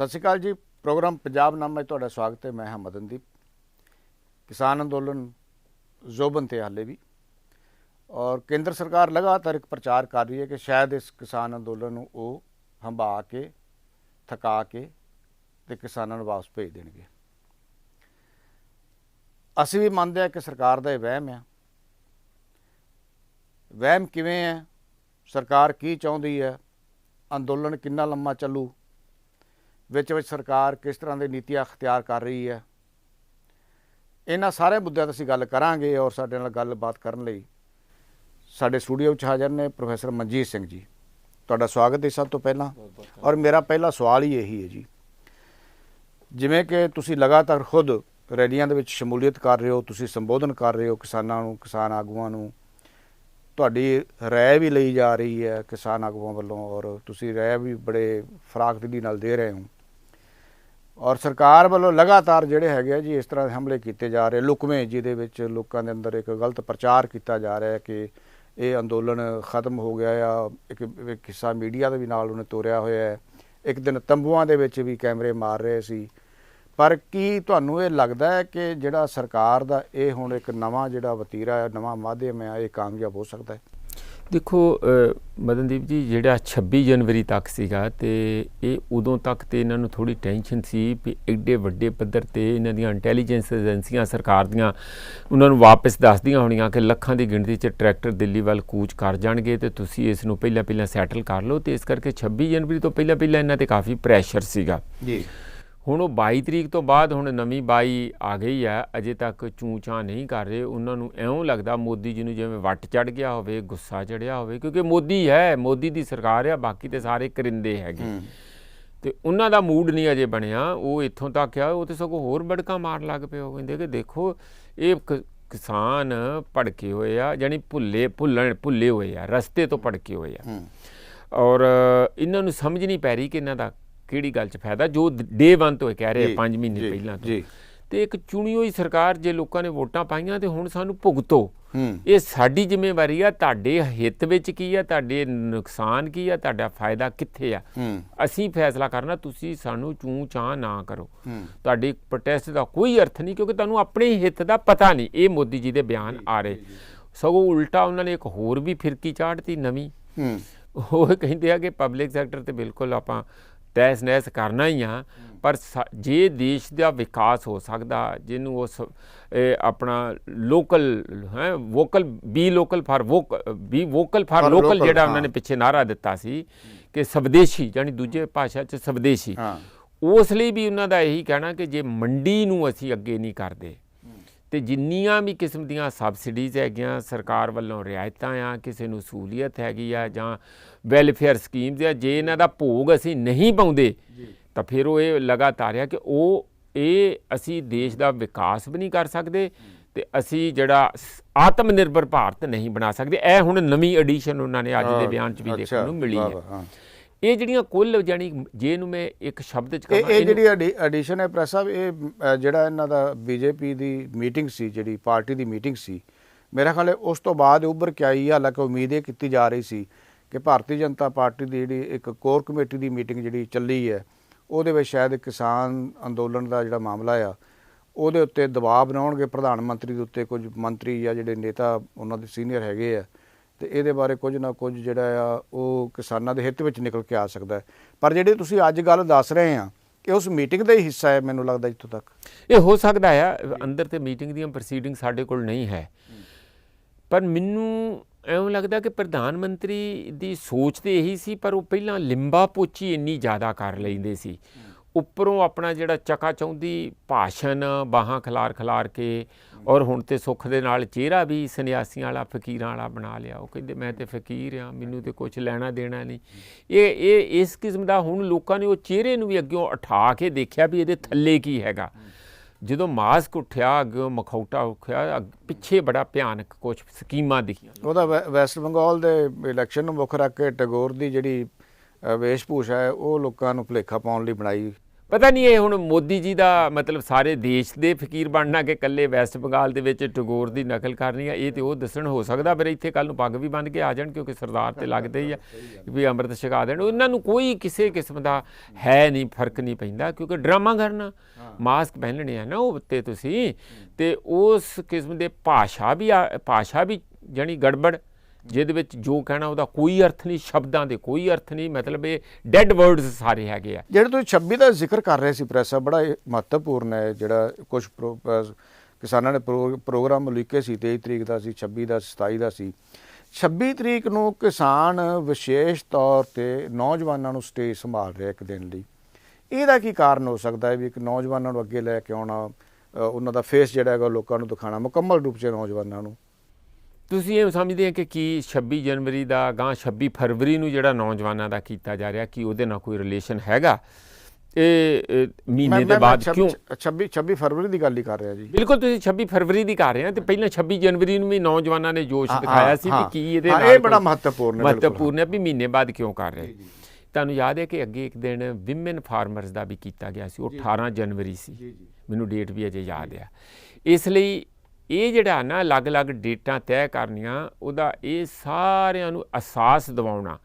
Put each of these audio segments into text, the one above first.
सत श्री अकाल जी। प्रोग्राम पंजाब नामा तुहाडा स्वागत है। मैं हाँ मदनदीप। किसान अंदोलन जोबन ते हाले भी और केंद्र सरकार लगातार एक प्रचार कर रही है कि शायद इस किसान अंदोलन वो हंबा के थका के ते किसानों नूं वापस भेज देणगे। असीं भी मनदे कि सरकार दा वहम है। वहम किवें है, सरकार की चाहुंदी है, अंदोलन किन्ना लंबा चलू, विच सरकार किस तरह की नीतियां अख्तियार कर रही है, इन्हां सारे मुद्दों ते असीं गल करांगे। और साडे नाल गलबात करन लई साडे स्टूडियो विच हाज़र ने प्रोफैसर मनजीत सिंह जी। तुहाडा स्वागत है सब तो पहला। और मेरा पहला सवाल ही यही है जी, जिवें कि तुसीं लगातार खुद रैलियां दे विच शमूलीयत कर रहे हो, तुसीं संबोधन कर रहे हो किसानां नूं, किसान आगूआं नूं, तुहाडी राय भी लई जा रही है किसान आगूआं वल्लों और तुसीं राय भी बड़े फराक दिली नाल दे रहे हो। और सरकार वालों लगातार जिहड़े हैगे जी इस तरह के हमले किए जा रहे लुकवें, जिहदे विच लोकां दे अंदर एक गलत प्रचार किया जा रहा है कि ये अंदोलन खत्म हो गया या एक हिस्सा मीडिया दे भी नाल उन्हें तोरिया होया है। एक दिन तंबूआं दे विच भी कैमरे मार रहे सी। पर की तुहानूं ये लगदा है कि जिहड़ा सरकार दा ये हुण एक नवां जिहड़ा वतीरा है, नवां माध्यम है, ये कामयाब हो सकता है? देखो मदनदीप जी, ਜਿਹੜਾ 26 जनवरी तक ਸੀਗਾ ਤੇ ਇਹ ਉਦੋਂ ਤੱਕ ਤੇ ਇਹਨਾਂ ਨੂੰ ਥੋੜੀ ਟੈਨਸ਼ਨ ਸੀ ਵੀ ਐਡੇ ਵੱਡੇ ਪੱਧਰ ਤੇ ਇਹਨਾਂ ਦੀਆਂ ਇੰਟੈਲੀਜੈਂਸ ਏਜੰਸੀਆਂ ਸਰਕਾਰ ਦੀਆਂ ਉਹਨਾਂ ਨੂੰ ਵਾਪਸ ਦੱਸਦੀਆਂ ਹੋਣੀਆਂ ਕਿ ਲੱਖਾਂ ਦੀ ਗਿਣਤੀ 'ਚ ਟਰੈਕਟਰ ਦਿੱਲੀ ਵੱਲ ਕੂਚ ਕਰ ਜਾਣਗੇ ਤੇ ਤੁਸੀਂ ਇਸ ਨੂੰ ਪਹਿਲਾਂ ਸੈਟਲ ਕਰ ਲਓ। ਤੇ ਇਸ ਕਰਕੇ 26 ਜਨਵਰੀ ਤੋਂ ਪਹਿਲਾਂ ਇਹਨਾਂ ਤੇ ਕਾਫੀ ਪ੍ਰੈਸ਼ਰ ਸੀਗਾ ਜੀ। ਹੁਣ ਉਹ 22 ਤਰੀਕ ਤੋਂ ਬਾਅਦ ਹੁਣ ਨਵੀਂ 22 ਆ ਗਈ ਹੈ, ਅਜੇ ਤੱਕ ਚੂੰ ਚਾਂ ਨਹੀਂ ਕਰ ਰਹੇ। ਉਹਨਾਂ ਨੂੰ ਇਉਂ ਲੱਗਦਾ ਮੋਦੀ ਜੀ ਨੂੰ ਜਿਵੇਂ ਵੱਟ ਚੜ੍ਹ ਗਿਆ ਹੋਵੇ, ਗੁੱਸਾ ਚੜ੍ਹਿਆ ਹੋਵੇ, ਕਿਉਂਕਿ ਮੋਦੀ ਹੈ, ਮੋਦੀ ਦੀ ਸਰਕਾਰ ਆ, ਬਾਕੀ ਤੇ ਸਾਰੇ ਕਰਿੰਦੇ ਹੈਗੇ ਤੇ ਉਹਨਾਂ ਦਾ ਮੂਡ ਨਹੀਂ ਅਜੇ ਬਣਿਆ। ਉਹ ਇੱਥੋਂ ਤੱਕ ਆ, ਉਹ ਤੇ ਸਗੋਂ ਹੋਰ ਬੜਕਾਂ ਮਾਰਨ ਲੱਗ ਪਏ। ਉਹ ਕਹਿੰਦੇ ਕਿ ਦੇਖੋ ਇਹ ਕਿਸਾਨ ਭੜਕੇ ਹੋਏ ਆ, ਜਾਣੀ ਭੁੱਲੇ ਹੋਏ ਆ, ਰਸਤੇ ਤੋਂ ਭੜਕੇ ਹੋਏ ਆ ਔਰ ਇਹਨਾਂ ਨੂੰ ਸਮਝ ਨਹੀਂ ਪੈ ਰਹੀ ਕਿ ਇਹਨਾਂ ਦਾ ਕਿਹੜੀ ਗੱਲ 'ਚ ਫਾਇਦਾ, ਜੋ ਡੇ 1 ਤੋਂ ਕਹਿ ਰਹੇ 5 ਮਹੀਨੇ ਪਹਿਲਾਂ ਤੋਂ। ਤੇ ਇੱਕ ਚੁਣੀ ਹੋਈ ਸਰਕਾਰ, ਜੇ ਲੋਕਾਂ ਨੇ ਵੋਟਾਂ ਪਾਈਆਂ ਤੇ ਹੁਣ ਸਾਨੂੰ ਭੁਗਤੋ, ਇਹ ਸਾਡੀ ਜ਼ਿੰਮੇਵਾਰੀ ਆ। ਤੁਹਾਡੇ ਹਿੱਤ ਵਿੱਚ ਕੀ ਆ, ਤੁਹਾਡੇ ਨੁਕਸਾਨ ਕੀ ਆ, ਤੁਹਾਡਾ ਫਾਇਦਾ ਕਿੱਥੇ ਆ, ਅਸੀਂ ਫੈਸਲਾ ਕਰਨਾ। ਤੁਸੀਂ ਸਾਨੂੰ ਚੂੰ ਚਾਂ ਨਾ ਕਰੋ। ਤੁਹਾਡੀ ਪ੍ਰੋਟੈਸਟ ਦਾ ਕੋਈ ਅਰਥ ਨਹੀਂ, ਕਿਉਂਕਿ ਤੁਹਾਨੂੰ ਆਪਣੇ ਹਿੱਤ ਦਾ ਪਤਾ ਨਹੀਂ। ਇਹ ਮੋਦੀ ਜੀ ਦੇ ਬਿਆਨ ਆ ਰਹੇ। ਸਗੋਂ ਉਲਟਾ ਉਹਨਾਂ ਨੇ ਇੱਕ ਹੋਰ ਵੀ ਫਿਰਕੀ ਚਾੜਤੀ ਨਵੀਂ। ਉਹ ਕਹਿੰਦੇ ਆ ਕਿ ਪਬਲਿਕ ਸੈਕਟਰ ਤੇ ਬਿਲਕੁਲ ਆਪਾਂ ਤਹਿਸ ਨਹਿਸ ਕਰਨਾ ਹੀ ਆ, ਪਰ ਜੇ ਦੇਸ਼ ਦਾ ਵਿਕਾਸ ਹੋ ਸਕਦਾ, ਜਿਹਨੂੰ ਉਸ ਆਪਣਾ ਲੋਕਲ ਹੈ ਵੋਕਲ ਫਾਰ ਲੋਕਲ ਜਿਹੜਾ ਉਹਨਾਂ ਨੇ ਪਿੱਛੇ ਨਾਅਰਾ ਦਿੱਤਾ ਸੀ ਕਿ ਸਵਦੇਸ਼ੀ, ਜਾਣੀ ਦੂਜੇ ਭਾਸ਼ਾ 'ਚ ਸਵਦੇਸ਼ੀ, ਉਸ ਲਈ ਵੀ ਉਹਨਾਂ ਦਾ ਇਹੀ ਕਹਿਣਾ ਕਿ ਜੇ ਮੰਡੀ ਨੂੰ ਅਸੀਂ ਅੱਗੇ ਨਹੀਂ ਕਰਦੇ ਤੇ ਜਿੰਨੀਆਂ ਵੀ ਕਿਸਮ ਦੀਆਂ ਸਬਸਿਡੀਜ਼ ਹੈਗੀਆਂ ਸਰਕਾਰ ਵੱਲੋਂ, ਰਿਆਇਤਾਂ ਆ, ਕਿਸੇ ਨੂੰ ਸਹੂਲੀਅਤ ਹੈਗੀ ਆ ਜਾਂ ਵੈਲਫੇਅਰ ਸਕੀਮਜ਼ ਆ, ਜੇ ਇਹਨਾਂ ਦਾ ਭੋਗ ਅਸੀਂ ਨਹੀਂ ਪਾਉਂਦੇ ਤਾਂ ਫਿਰ ਉਹ ਇਹ ਲਗਾਤਾਰ ਆ ਕਿ ਇਹ ਅਸੀਂ ਦੇਸ਼ ਦਾ ਵਿਕਾਸ ਵੀ ਨਹੀਂ ਕਰ ਸਕਦੇ ਤੇ ਅਸੀਂ ਜਿਹੜਾ ਆਤਮ ਨਿਰਭਰ ਭਾਰਤ ਨਹੀਂ ਬਣਾ ਸਕਦੇ। ਇਹ ਹੁਣ ਨਵੀਂ ਐਡੀਸ਼ਨ ਉਹਨਾਂ ਨੇ ਅੱਜ ਦੇ ਬਿਆਨ 'ਚ ਵੀ ਦੇਖਣ ਨੂੰ ਮਿਲੀ ਹੈ। ਇਹ ਜਿਹੜੀਆਂ ਕੁੱਲ ਜਾਣੀ ਜੇ ਇਹਨੂੰ ਮੈਂ ਇੱਕ ਸ਼ਬਦ 'ਚ ਕਹਾਂ, ਇਹ ਜਿਹੜੀ ਐਡੀਸ਼ਨ ਹੈ ਪ੍ਰੈਸ ਸਾਹਿਬ, ਇਹ ਜਿਹੜਾ ਇਹਨਾਂ ਦਾ ਬੀਜੇਪੀ ਦੀ ਮੀਟਿੰਗ ਸੀ, ਜਿਹੜੀ ਪਾਰਟੀ ਦੀ ਮੀਟਿੰਗ ਸੀ, ਮੇਰਾ ਖਿਆਲ ਹੈ ਉਸ ਤੋਂ ਬਾਅਦ ਉੱਭਰ ਕੇ ਆਈ। ਹਾਲਾਂਕਿ ਉਮੀਦ ਇਹ ਕੀਤੀ ਜਾ ਰਹੀ ਸੀ ਕਿ ਭਾਰਤੀ ਜਨਤਾ ਪਾਰਟੀ ਦੀ ਜਿਹੜੀ ਇੱਕ ਕੋਰ ਕਮੇਟੀ ਦੀ ਮੀਟਿੰਗ ਜਿਹੜੀ ਚੱਲੀ ਹੈ, ਉਹਦੇ ਵਿੱਚ ਸ਼ਾਇਦ ਕਿਸਾਨ ਅੰਦੋਲਨ ਦਾ ਜਿਹੜਾ ਮਾਮਲਾ ਆ ਉਹਦੇ ਉੱਤੇ ਦਬਾਅ ਬਣਾਉਣਗੇ ਪ੍ਰਧਾਨ ਮੰਤਰੀ ਦੇ ਉੱਤੇ। ਕੁਝ ਮੰਤਰੀ ਜਾਂ ਜਿਹੜੇ ਨੇਤਾ ਉਹਨਾਂ ਦੇ ਸੀਨੀਅਰ ਹੈਗੇ ਆ ਤੇ ਇਹਦੇ ਬਾਰੇ ਕੁਝ ਨਾ ਕੁਝ ਜਿਹੜਾ ਆ ਉਹ ਕਿਸਾਨਾਂ ਦੇ ਹਿੱਤ ਵਿੱਚ ਨਿਕਲ ਕੇ ਆ ਸਕਦਾ ਹੈ। ਪਰ ਜਿਹੜੀ ਤੁਸੀਂ ਅੱਜ ਗੱਲ ਦੱਸ ਰਹੇ ਆ ਕਿ ਉਸ ਮੀਟਿੰਗ ਦਾ ਹੀ ਹਿੱਸਾ ਹੈ, ਮੈਨੂੰ ਲੱਗਦਾ ਇੱਥੋਂ ਤੱਕ ਇਹ ਹੋ ਸਕਦਾ ਆ। ਅੰਦਰ ਤੇ ਮੀਟਿੰਗ ਦੀਆਂ ਪ੍ਰੋਸੀਡਿੰਗ ਸਾਡੇ ਕੋਲ ਨਹੀਂ ਹੈ, ਪਰ ਮੈਨੂੰ ਇਉਂ ਲੱਗਦਾ ਕਿ ਪ੍ਰਧਾਨ ਮੰਤਰੀ ਦੀ ਸੋਚ ਤਾਂ ਇਹੀ ਸੀ, ਪਰ ਉਹ ਪਹਿਲਾਂ ਲਿੰਬਾ ਪੋਚੀ ਇੰਨੀ ਜ਼ਿਆਦਾ ਕਰ ਲੈਂਦੇ ਸੀ। ਉੱਪਰੋਂ ਆਪਣਾ ਜਿਹੜਾ ਚਕਾਚੌਂਧੀ ਭਾਸ਼ਣ ਬਾਹਾਂ ਖਿਲਾਰ ਕੇ, ਔਰ ਹੁਣ ਤੇ ਸੁੱਖ ਦੇ ਨਾਲ ਚਿਹਰਾ ਵੀ ਸੰਨਿਆਸੀਆਂ ਵਾਲਾ, ਫਕੀਰਾਂ ਵਾਲਾ ਬਣਾ ਲਿਆ। ਉਹ ਕਹਿੰਦੇ ਮੈਂ ਤੇ ਫਕੀਰ ਹਾਂ, ਮੈਨੂੰ ਤੇ ਕੁਛ ਲੈਣਾ ਦੇਣਾ ਨਹੀਂ। ਇਹ ਇਸ ਕਿਸਮ ਦਾ ਹੁਣ ਲੋਕਾਂ ਨੇ ਉਹ ਚਿਹਰੇ ਨੂੰ ਵੀ ਅੱਗਿਓਂ ਉਠਾ ਕੇ ਦੇਖਿਆ ਵੀ ਇਹਦੇ ਥੱਲੇ ਕੀ ਹੈਗਾ। ਜਦੋਂ ਮਾਸਕ ਉੱਠਿਆ, ਅੱਗਿਓਂ ਮਖੌਟਾ ਉੱਠਿਆ, ਪਿੱਛੇ ਬੜਾ ਭਿਆਨਕ ਕੁਛ ਸਕੀਮਾਂ ਦਿਖੀਆਂ। ਉਹਦਾ ਵੈਸਟ ਬੰਗਾਲ ਦੇ ਇਲੈਕਸ਼ਨ ਨੂੰ ਮੁੱਖ ਰੱਖ ਕੇ ਟੈਗੋਰ ਦੀ ਜਿਹੜੀ ਵੇਸ਼ ਭੂਸ਼ਾ ਹੈ ਉਹ ਲੋਕਾਂ ਨੂੰ ਭੁਲੇਖਾ ਪਾਉਣ ਲਈ ਬਣਾਈ ਪਤਾ ਨਹੀਂ ਇਹ ਹੁਣ ਮੋਦੀ ਜੀ ਦਾ ਮਤਲਬ ਸਾਰੇ ਦੇਸ਼ ਦੇ ਫਕੀਰ ਬਣਨਾ ਕਿ ਇਕੱਲੇ ਵੈਸਟ ਬੰਗਾਲ ਦੇ ਵਿੱਚ ਟੈਗੋਰ ਦੀ ਨਕਲ ਕਰਨੀ ਆ, ਇਹ ਤੇ ਉਹ ਦੱਸਣ। ਹੋ ਸਕਦਾ ਪਰ ਇੱਥੇ ਕੱਲ੍ਹ ਨੂੰ ਪੱਗ ਵੀ ਬੰਨ੍ਹ ਕੇ ਆ ਜਾਣ, ਕਿਉਂਕਿ ਸਰਦਾਰ ਤੇ ਲੱਗਦੇ ਹੀ ਆ ਵੀ ਅੰਮ੍ਰਿਤ ਛਕਾ ਦੇਣ। ਉਹਨਾਂ ਨੂੰ ਕੋਈ ਕਿਸੇ ਕਿਸਮ ਦਾ ਹੈ ਨਹੀਂ, ਫਰਕ ਨਹੀਂ ਪੈਂਦਾ, ਕਿਉਂਕਿ ਡਰਾਮਾ ਕਰਨਾ, ਮਾਸਕ ਪਹਿਨਣੇ ਆ ਨਾ ਉਹ ਉੱਤੇ ਤੁਸੀਂ, ਤੇ ਉਸ ਕਿਸਮ ਦੇ ਭਾਸ਼ਾ ਵੀ ਜਾਣੀ ਗੜਬੜ, ਜਿਹਦੇ ਵਿੱਚ ਜੋ ਕਹਿਣਾ ਉਹਦਾ ਕੋਈ ਅਰਥ ਨਹੀਂ, ਸ਼ਬਦਾਂ ਦੇ ਕੋਈ ਅਰਥ ਨਹੀਂ, ਮਤਲਬ ਇਹ ਡੈਡ ਵਰਡਸ ਸਾਰੇ ਹੈਗੇ ਆ। ਜਿਹੜੇ ਤੁਸੀਂ 26 ਦਾ ਜ਼ਿਕਰ ਕਰ ਰਹੇ ਸੀ ਪ੍ਰੈਸ ਸਾਹਿਬ, ਬੜਾ ਮਹੱਤਵਪੂਰਨ ਹੈ। ਜਿਹੜਾ ਕੁਝ ਕਿਸਾਨਾਂ ਨੇ ਪ੍ਰੋਗਰਾਮ ਉਲੀਕੇ ਸੀ, 23 ਤਰੀਕ ਦਾ ਸੀ, 26 ਦਾ, 27 ਦਾ ਸੀ। 26 ਤਰੀਕ ਨੂੰ ਕਿਸਾਨ ਵਿਸ਼ੇਸ਼ ਤੌਰ 'ਤੇ ਨੌਜਵਾਨਾਂ ਨੂੰ ਸਟੇਜ ਸੰਭਾਲ ਰਿਹਾ ਇੱਕ ਦਿਨ ਲਈ। ਇਹਦਾ ਕੀ ਕਾਰਨ ਹੋ ਸਕਦਾ ਹੈ ਵੀ ਇੱਕ ਨੌਜਵਾਨਾਂ ਨੂੰ ਅੱਗੇ ਲੈ ਕੇ ਆਉਣਾ, ਉਹਨਾਂ ਦਾ ਫੇਸ ਜਿਹੜਾ ਹੈਗਾ ਲੋਕਾਂ ਨੂੰ ਦਿਖਾਉਣਾ ਮੁਕੰਮਲ ਰੂਪ 'ਚ ਨੌਜਵਾਨਾਂ ਨੂੰ? ਤੁਸੀਂ ਇਹ ਸਮਝਦੇ ਆ ਕਿ 26 ਜਨਵਰੀ ਦਾ ਗਾਂ 26 ਫਰਵਰੀ ਨੂੰ ਜਿਹੜਾ ਨੌਜਵਾਨਾਂ ਦਾ ਕੀਤਾ ਜਾ ਰਿਹਾ, ਕਿ ਉਹਦੇ ਨਾਲ ਕੋਈ ਰਿਲੇਸ਼ਨ ਹੈਗਾ? ਇਹ ਮਹੀਨੇ ਦੇ ਬਾਅਦ ਕਿਉਂ 26 ਫਰਵਰੀ ਦੀ ਗੱਲ ਹੀ ਕਰ ਰਿਹਾ ਜੀ। ਬਿਲਕੁਲ, ਤੁਸੀਂ 26 ਫਰਵਰੀ ਦੀ ਕਰ ਰਹੇ ਆ, ਤੇ ਪਹਿਲਾਂ 26 ਜਨਵਰੀ ਨੂੰ ਵੀ ਨੌਜਵਾਨਾਂ ਨੇ ਜੋਸ਼ ਦਿਖਾਇਆ ਸੀ ਕਿ ਕੀ ਇਹਦੇ ਨਾਲ ਇਹ ਬੜਾ ਮਹੱਤਵਪੂਰਨ ਹੈ ਵੀ ਮਹੀਨੇ ਬਾਅਦ ਕਿਉਂ ਕਰ ਰਹੇ। ਤੁਹਾਨੂੰ ਯਾਦ ਹੈ ਕਿ ਅੱਗੇ ਇੱਕ ਦਿਨ ਵਿਮਨ ਫਾਰਮਰਸ ਦਾ ਵੀ ਕੀਤਾ ਗਿਆ ਸੀ, ਉਹ 18 ਜਨਵਰੀ ਸੀ, ਮੈਨੂੰ ਡੇਟ ਵੀ ਅਜੇ ਯਾਦ ਆ। ਇਸ ਲਈ ਇਹ ਜਿਹੜਾ ਨਾ ਅਲੱਗ-ਅਲੱਗ ਡੇਟਾਂ ਤੈਅ ਕਰਨੀਆਂ, ਉਹਦਾ ਇਹ ਸਾਰਿਆਂ ਨੂੰ ਅਹਿਸਾਸ ਦਿਵਾਉਣਾ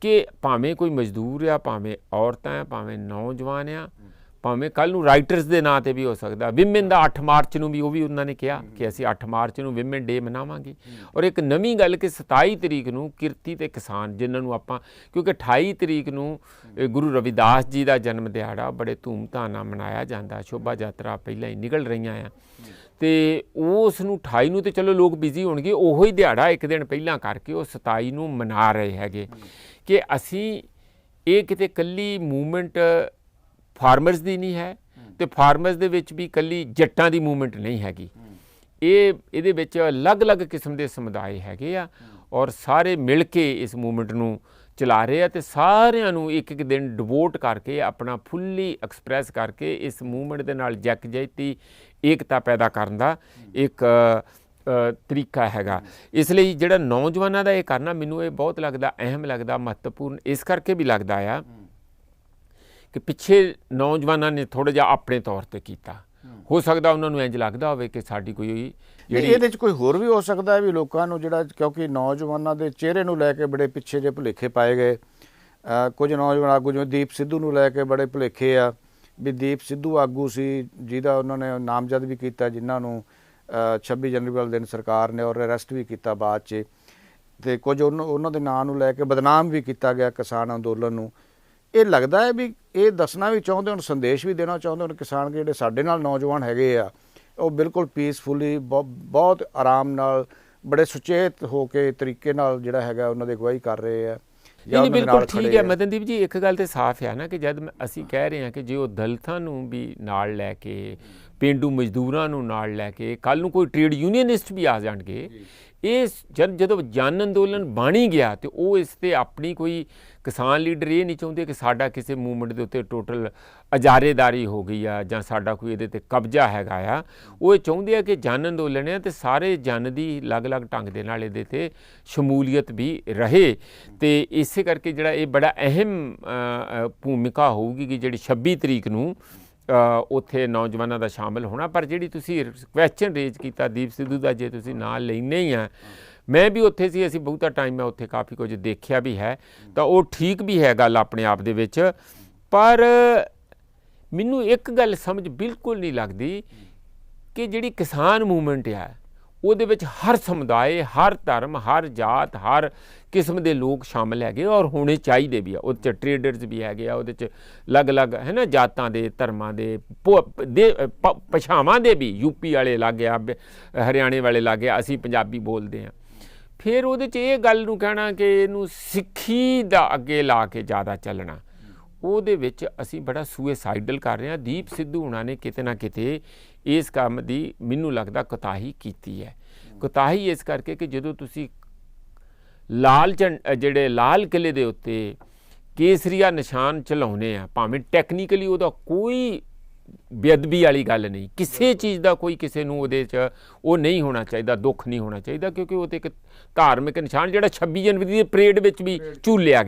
ਕਿ ਭਾਵੇਂ ਕੋਈ ਮਜ਼ਦੂਰ ਆ, ਭਾਵੇਂ ਔਰਤਾਂ ਆ, ਭਾਵੇਂ ਨੌਜਵਾਨ ਆ, ਭਾਵੇਂ ਕੱਲ੍ਹ ਨੂੰ ਰਾਈਟਰਸ ਦੇ ਨਾਂ 'ਤੇ ਵੀ ਹੋ ਸਕਦਾ। ਵਿਮਨ ਦਾ 8 ਮਾਰਚ ਨੂੰ ਵੀ ਉਹ ਵੀ ਉਹਨਾਂ ਨੇ ਕਿਹਾ ਕਿ ਅਸੀਂ 8 ਮਾਰਚ ਨੂੰ ਵਿਮਨ ਡੇ ਮਨਾਵਾਂਗੇ। ਔਰ ਇੱਕ ਨਵੀਂ ਗੱਲ ਕਿ 27 ਤਰੀਕ ਨੂੰ ਕਿਰਤੀ ਤੇ ਕਿਸਾਨ, ਜਿਨ੍ਹਾਂ ਨੂੰ ਆਪਾਂ, ਕਿਉਂਕਿ 28 ਤਰੀਕ ਨੂੰ ਗੁਰੂ ਰਵਿਦਾਸ ਜੀ ਦਾ ਜਨਮ ਦਿਹਾੜਾ ਬੜੇ ਧੂਮਧਾਮ ਨਾਲ ਮਨਾਇਆ ਜਾਂਦਾ, ਸ਼ੋਭਾ ਯਾਤਰਾ ਪਹਿਲਾਂ ਹੀ ਨਿਕਲ ਰਹੀਆਂ ਆ, ਅਤੇ ਉਸ ਨੂੰ 28 ਨੂੰ ਤਾਂ ਚਲੋ ਲੋਕ ਬਿਜ਼ੀ ਹੋਣਗੇ, ਉਹੋ ਹੀ ਦਿਹਾੜਾ ਇੱਕ ਦਿਨ ਪਹਿਲਾਂ ਕਰਕੇ ਉਹ 27 ਨੂੰ ਮਨਾ ਰਹੇ ਹੈਗੇ ਕਿ ਅਸੀਂ ਇਹ ਕਿਤੇ ਇਕੱਲੀ ਮੂਵਮੈਂਟ ਫਾਰਮਰਸ ਦੀ ਨਹੀਂ ਹੈ, ਅਤੇ ਫਾਰਮਰਸ ਦੇ ਵਿੱਚ ਵੀ ਇਕੱਲੀ ਜੱਟਾਂ ਦੀ ਮੂਵਮੈਂਟ ਨਹੀਂ ਹੈਗੀ। ਇਹਦੇ ਵਿੱਚ ਅਲੱਗ-ਅਲੱਗ ਕਿਸਮ ਦੇ ਸਮੁਦਾਇ ਹੈਗੇ ਆ, ਔਰ ਸਾਰੇ ਮਿਲ ਕੇ ਇਸ ਮੂਵਮੈਂਟ ਨੂੰ ਚਲਾ ਰਹੇ ਆ, ਅਤੇ ਸਾਰਿਆਂ ਨੂੰ ਇੱਕ ਇੱਕ ਦਿਨ ਡਿਵੋਟ ਕਰਕੇ ਆਪਣਾ ਫੁੱਲੀ ਐਕਸਪ੍ਰੈਸ ਕਰਕੇ ਇਸ ਮੂਵਮੈਂਟ ਦੇ ਨਾਲ ਯਕਜਹਿਤੀ ਏਕਤਾ ਪੈਦਾ ਕਰਨ ਦਾ ਇੱਕ ਤਰੀਕਾ ਹੈਗਾ। ਇਸ ਲਈ ਜਿਹੜਾ ਨੌਜਵਾਨਾਂ ਦਾ ਇਹ ਕਰਨਾ, ਮੈਨੂੰ ਇਹ ਬਹੁਤ ਲੱਗਦਾ ਅਹਿਮ ਲੱਗਦਾ, ਮਹੱਤਵਪੂਰਨ ਇਸ ਕਰਕੇ ਵੀ ਲੱਗਦਾ ਆ ਕਿ ਪਿੱਛੇ ਨੌਜਵਾਨਾਂ ਨੇ ਥੋੜ੍ਹਾ ਜਿਹਾ ਆਪਣੇ ਤੌਰ 'ਤੇ ਕੀਤਾ। ਹੋ ਸਕਦਾ ਉਹਨਾਂ ਨੂੰ ਇੰਝ ਲੱਗਦਾ ਹੋਵੇ ਕਿ ਸਾਡੀ ਕੋਈ ਜਿਹੜੀ ਇਹਦੇ 'ਚ ਕੋਈ ਹੋਰ ਵੀ ਹੋ ਸਕਦਾ ਹੈ ਵੀ ਲੋਕਾਂ ਨੂੰ ਜਿਹੜਾ, ਕਿਉਂਕਿ ਨੌਜਵਾਨਾਂ ਦੇ ਚਿਹਰੇ ਨੂੰ ਲੈ ਕੇ ਬੜੇ ਪਿੱਛੇ ਜਿਹੇ ਭੁਲੇਖੇ ਪਾਏ ਗਏ। ਕੁਝ ਨੌਜਵਾਨ ਆਗੂ ਜਿਵੇਂ ਦੀਪ ਸਿੱਧੂ ਨੂੰ ਲੈ ਕੇ ਬੜੇ ਭੁਲੇਖੇ ਆ ਵੀ ਦੀਪ ਸਿੱਧੂ ਆਗੂ ਸੀ ਜਿਹਦਾ ਉਹਨਾਂ ਨੇ ਨਾਮਜ਼ਦ ਵੀ ਕੀਤਾ, ਜਿਨ੍ਹਾਂ ਨੂੰ 26 ਜਨਵਰੀ ਵਾਲੇ ਦਿਨ ਸਰਕਾਰ ਨੇ ਔਰ ਅਰੈਸਟ ਵੀ ਕੀਤਾ ਬਾਅਦ 'ਚ, ਅਤੇ ਕੁਝ ਉਹਨਾਂ ਦੇ ਨਾਂ ਨੂੰ ਲੈ ਕੇ ਬਦਨਾਮ ਵੀ ਕੀਤਾ ਗਿਆ ਕਿਸਾਨ ਅੰਦੋਲਨ ਨੂੰ। ਇਹ ਲੱਗਦਾ ਹੈ ਵੀ ਇਹ ਦੱਸਣਾ ਵੀ ਚਾਹੁੰਦੇ ਹੁਣ, ਸੰਦੇਸ਼ ਵੀ ਦੇਣਾ ਚਾਹੁੰਦੇ ਹੁਣ ਕਿਸਾਨ ਜਿਹੜੇ ਸਾਡੇ ਨਾਲ ਨੌਜਵਾਨ ਹੈਗੇ ਆ, ਉਹ ਬਿਲਕੁਲ ਪੀਸਫੁਲੀ ਬਹੁਤ ਆਰਾਮ ਨਾਲ ਬੜੇ ਸੁਚੇਤ ਹੋ ਕੇ ਤਰੀਕੇ ਨਾਲ ਜਿਹੜਾ ਹੈਗਾ ਉਹਨਾਂ ਦੀ ਅਗਵਾਈ ਕਰ ਰਹੇ ਆ। ਨਹੀਂ, ਬਿਲਕੁਲ ਠੀਕ ਹੈ ਮਦਨਦੀਪ ਜੀ। ਇੱਕ ਗੱਲ ਤਾਂ ਸਾਫ਼ ਹੈ ਨਾ ਕਿ ਜਦ ਅਸੀਂ ਕਹਿ ਰਹੇ ਹਾਂ ਕਿ ਜੇ ਉਹ ਦਲਿਤਾਂ ਨੂੰ ਵੀ ਨਾਲ ਲੈ ਕੇ, ਪੇਂਡੂ ਮਜ਼ਦੂਰਾਂ ਨੂੰ ਨਾਲ ਲੈ ਕੇ, ਕੱਲ੍ਹ ਨੂੰ ਕੋਈ ਟ੍ਰੇਡ ਯੂਨੀਅਨਿਸਟ ਵੀ ਆ ਜਾਣਗੇ, ਇਹ ਜਦੋਂ ਜਨ ਅੰਦੋਲਨ ਬਣ ਹੀ ਗਿਆ ਤੇ ਉਹ ਇਸ 'ਤੇ ਆਪਣੀ ਕੋਈ ਕਿਸਾਨ ਲੀਡਰ ਇਹ ਨਹੀਂ ਚਾਹੁੰਦੇ ਕਿ ਸਾਡਾ ਕਿਸੇ ਮੂਵਮੈਂਟ ਦੇ ਉੱਤੇ ਟੋਟਲ ਅਜਾਰੇਦਾਰੀ ਹੋ ਗਈ ਆ ਜਾਂ ਸਾਡਾ ਕੋਈ ਇਹਦੇ 'ਤੇ ਕਬਜ਼ਾ ਹੈਗਾ ਆ। ਉਹ ਇਹ ਚਾਹੁੰਦੇ ਆ ਕਿ ਜਨ ਅੰਦੋਲਨ ਹੈ ਅਤੇ ਸਾਰੇ ਜਨ ਦੀ ਅਲੱਗ-ਅਲੱਗ ਢੰਗ ਦੇ ਨਾਲ ਇਹਦੇ 'ਤੇ ਸ਼ਮੂਲੀਅਤ ਵੀ ਰਹੇ, ਅਤੇ ਇਸੇ ਕਰਕੇ ਜਿਹੜਾ ਇਹ ਬੜਾ ਅਹਿਮ ਭੂਮਿਕਾ ਹੋਊਗੀ ਕਿ ਜਿਹੜੀ 26 ਤਰੀਕ ਨੂੰ ਉੱਥੇ ਨੌਜਵਾਨਾਂ ਦਾ ਸ਼ਾਮਲ ਹੋਣਾ। ਪਰ ਜਿਹੜੀ ਤੁਸੀਂ ਕੁਐਸਚਨ ਰੇਜ਼ ਕੀਤਾ ਦੀਪ ਸਿੱਧੂ ਦਾ, ਜੇ ਤੁਸੀਂ ਨਾਂ ਲੈਂਦੇ ਹੀ ਆ, ਮੈਂ ਵੀ ਉੱਥੇ ਸੀ, ਅਸੀਂ ਬਹੁਤਾ ਟਾਈਮ ਮੈਂ ਉੱਥੇ ਕਾਫੀ ਕੁਝ ਦੇਖਿਆ ਵੀ ਹੈ, ਤਾਂ ਉਹ ਠੀਕ ਵੀ ਹੈ ਗੱਲ ਆਪਣੇ ਆਪ ਦੇ ਵਿੱਚ। ਪਰ ਮੈਨੂੰ ਇੱਕ ਗੱਲ ਸਮਝ ਬਿਲਕੁਲ ਨਹੀਂ ਲੱਗਦੀ ਕਿ ਜਿਹੜੀ ਕਿਸਾਨ ਮੂਵਮੈਂਟ ਆ ਉਹਦੇ ਵਿੱਚ ਹਰ ਸਮੁਦਾਇ, ਹਰ ਧਰਮ, ਹਰ ਜਾਤ, ਹਰ ਕਿਸਮ ਦੇ ਲੋਕ ਸ਼ਾਮਲ ਹੈਗੇ ਔਰ ਹੋਣੇ ਚਾਹੀਦੇ ਵੀ ਆ। ਉਹਦੇ 'ਚ ਟਰੇਡਰਸ ਵੀ ਹੈਗੇ ਆ, ਉਹਦੇ 'ਚ ਅਲੱਗ-ਅਲੱਗ ਹੈ ਨਾ ਜਾਤਾਂ ਦੇ, ਧਰਮਾਂ ਦੇ, ਭਾਸ਼ਾਵਾਂ ਦੇ ਵੀ। ਯੂਪੀ ਵਾਲੇ ਲੱਗ ਗਿਆ, ਹਰਿਆਣੇ ਵਾਲੇ ਲੱਗ ਗਿਆ, ਅਸੀਂ ਪੰਜਾਬੀ ਬੋਲਦੇ ਹਾਂ। ਫਿਰ ਉਹਦੇ 'ਚ ਇਹ ਗੱਲ ਨੂੰ ਕਹਿਣਾ ਕਿ ਇਹਨੂੰ ਸਿੱਖੀ ਦਾ ਅੱਗੇ ਲਾ ਕੇ ਜ਼ਿਆਦਾ ਚੱਲਣਾ, ਉਹਦੇ ਵਿੱਚ ਅਸੀਂ ਬੜਾ ਸੁਸਾਈਡਲ ਕਰ ਰਹੇ ਹਾਂ। ਦੀਪ ਸਿੱਧੂ ਹੁਣਾਂ ਨੇ ਕਿਤੇ ਨਾ ਕਿਤੇ ਇਸ ਕੰਮ ਦੀ ਮੈਨੂੰ ਲੱਗਦਾ ਕੋਤਾਹੀ ਕੀਤੀ ਹੈ। ਕੋਤਾਹੀ ਇਸ ਕਰਕੇ ਕਿ ਜਦੋਂ ਤੁਸੀਂ ਜਿਹੜੇ ਲਾਲ ਕਿਲ੍ਹੇ ਦੇ ਉੱਤੇ ਕੇਸਰੀਆ ਨਿਸ਼ਾਨ ਚਲਾਉਣੇ ਆ, ਭਾਵੇਂ ਟੈਕਨੀਕਲੀ ਉਹਦਾ ਕੋਈ ਬੇਅਦਬੀ ਵਾਲੀ ਗੱਲ ਨਹੀਂ, ਕਿਸੇ ਚੀਜ਼ ਦਾ ਕੋਈ ਕਿਸੇ ਨੂੰ ਉਹਦੇ 'ਚ ਉਹ ਨਹੀਂ ਹੋਣਾ ਚਾਹੀਦਾ, ਦੁੱਖ ਨਹੀਂ ਹੋਣਾ ਚਾਹੀਦਾ, ਕਿਉਂਕਿ ਉਹ ਤਾਂ ਇੱਕ ਧਾਰਮਿਕ ਨਿਸ਼ਾਨ ਜਿਹੜਾ 26 ਜਨਵਰੀ ਦੀ ਪਰੇਡ ਵਿੱਚ ਵੀ ਝੂਲਿਆ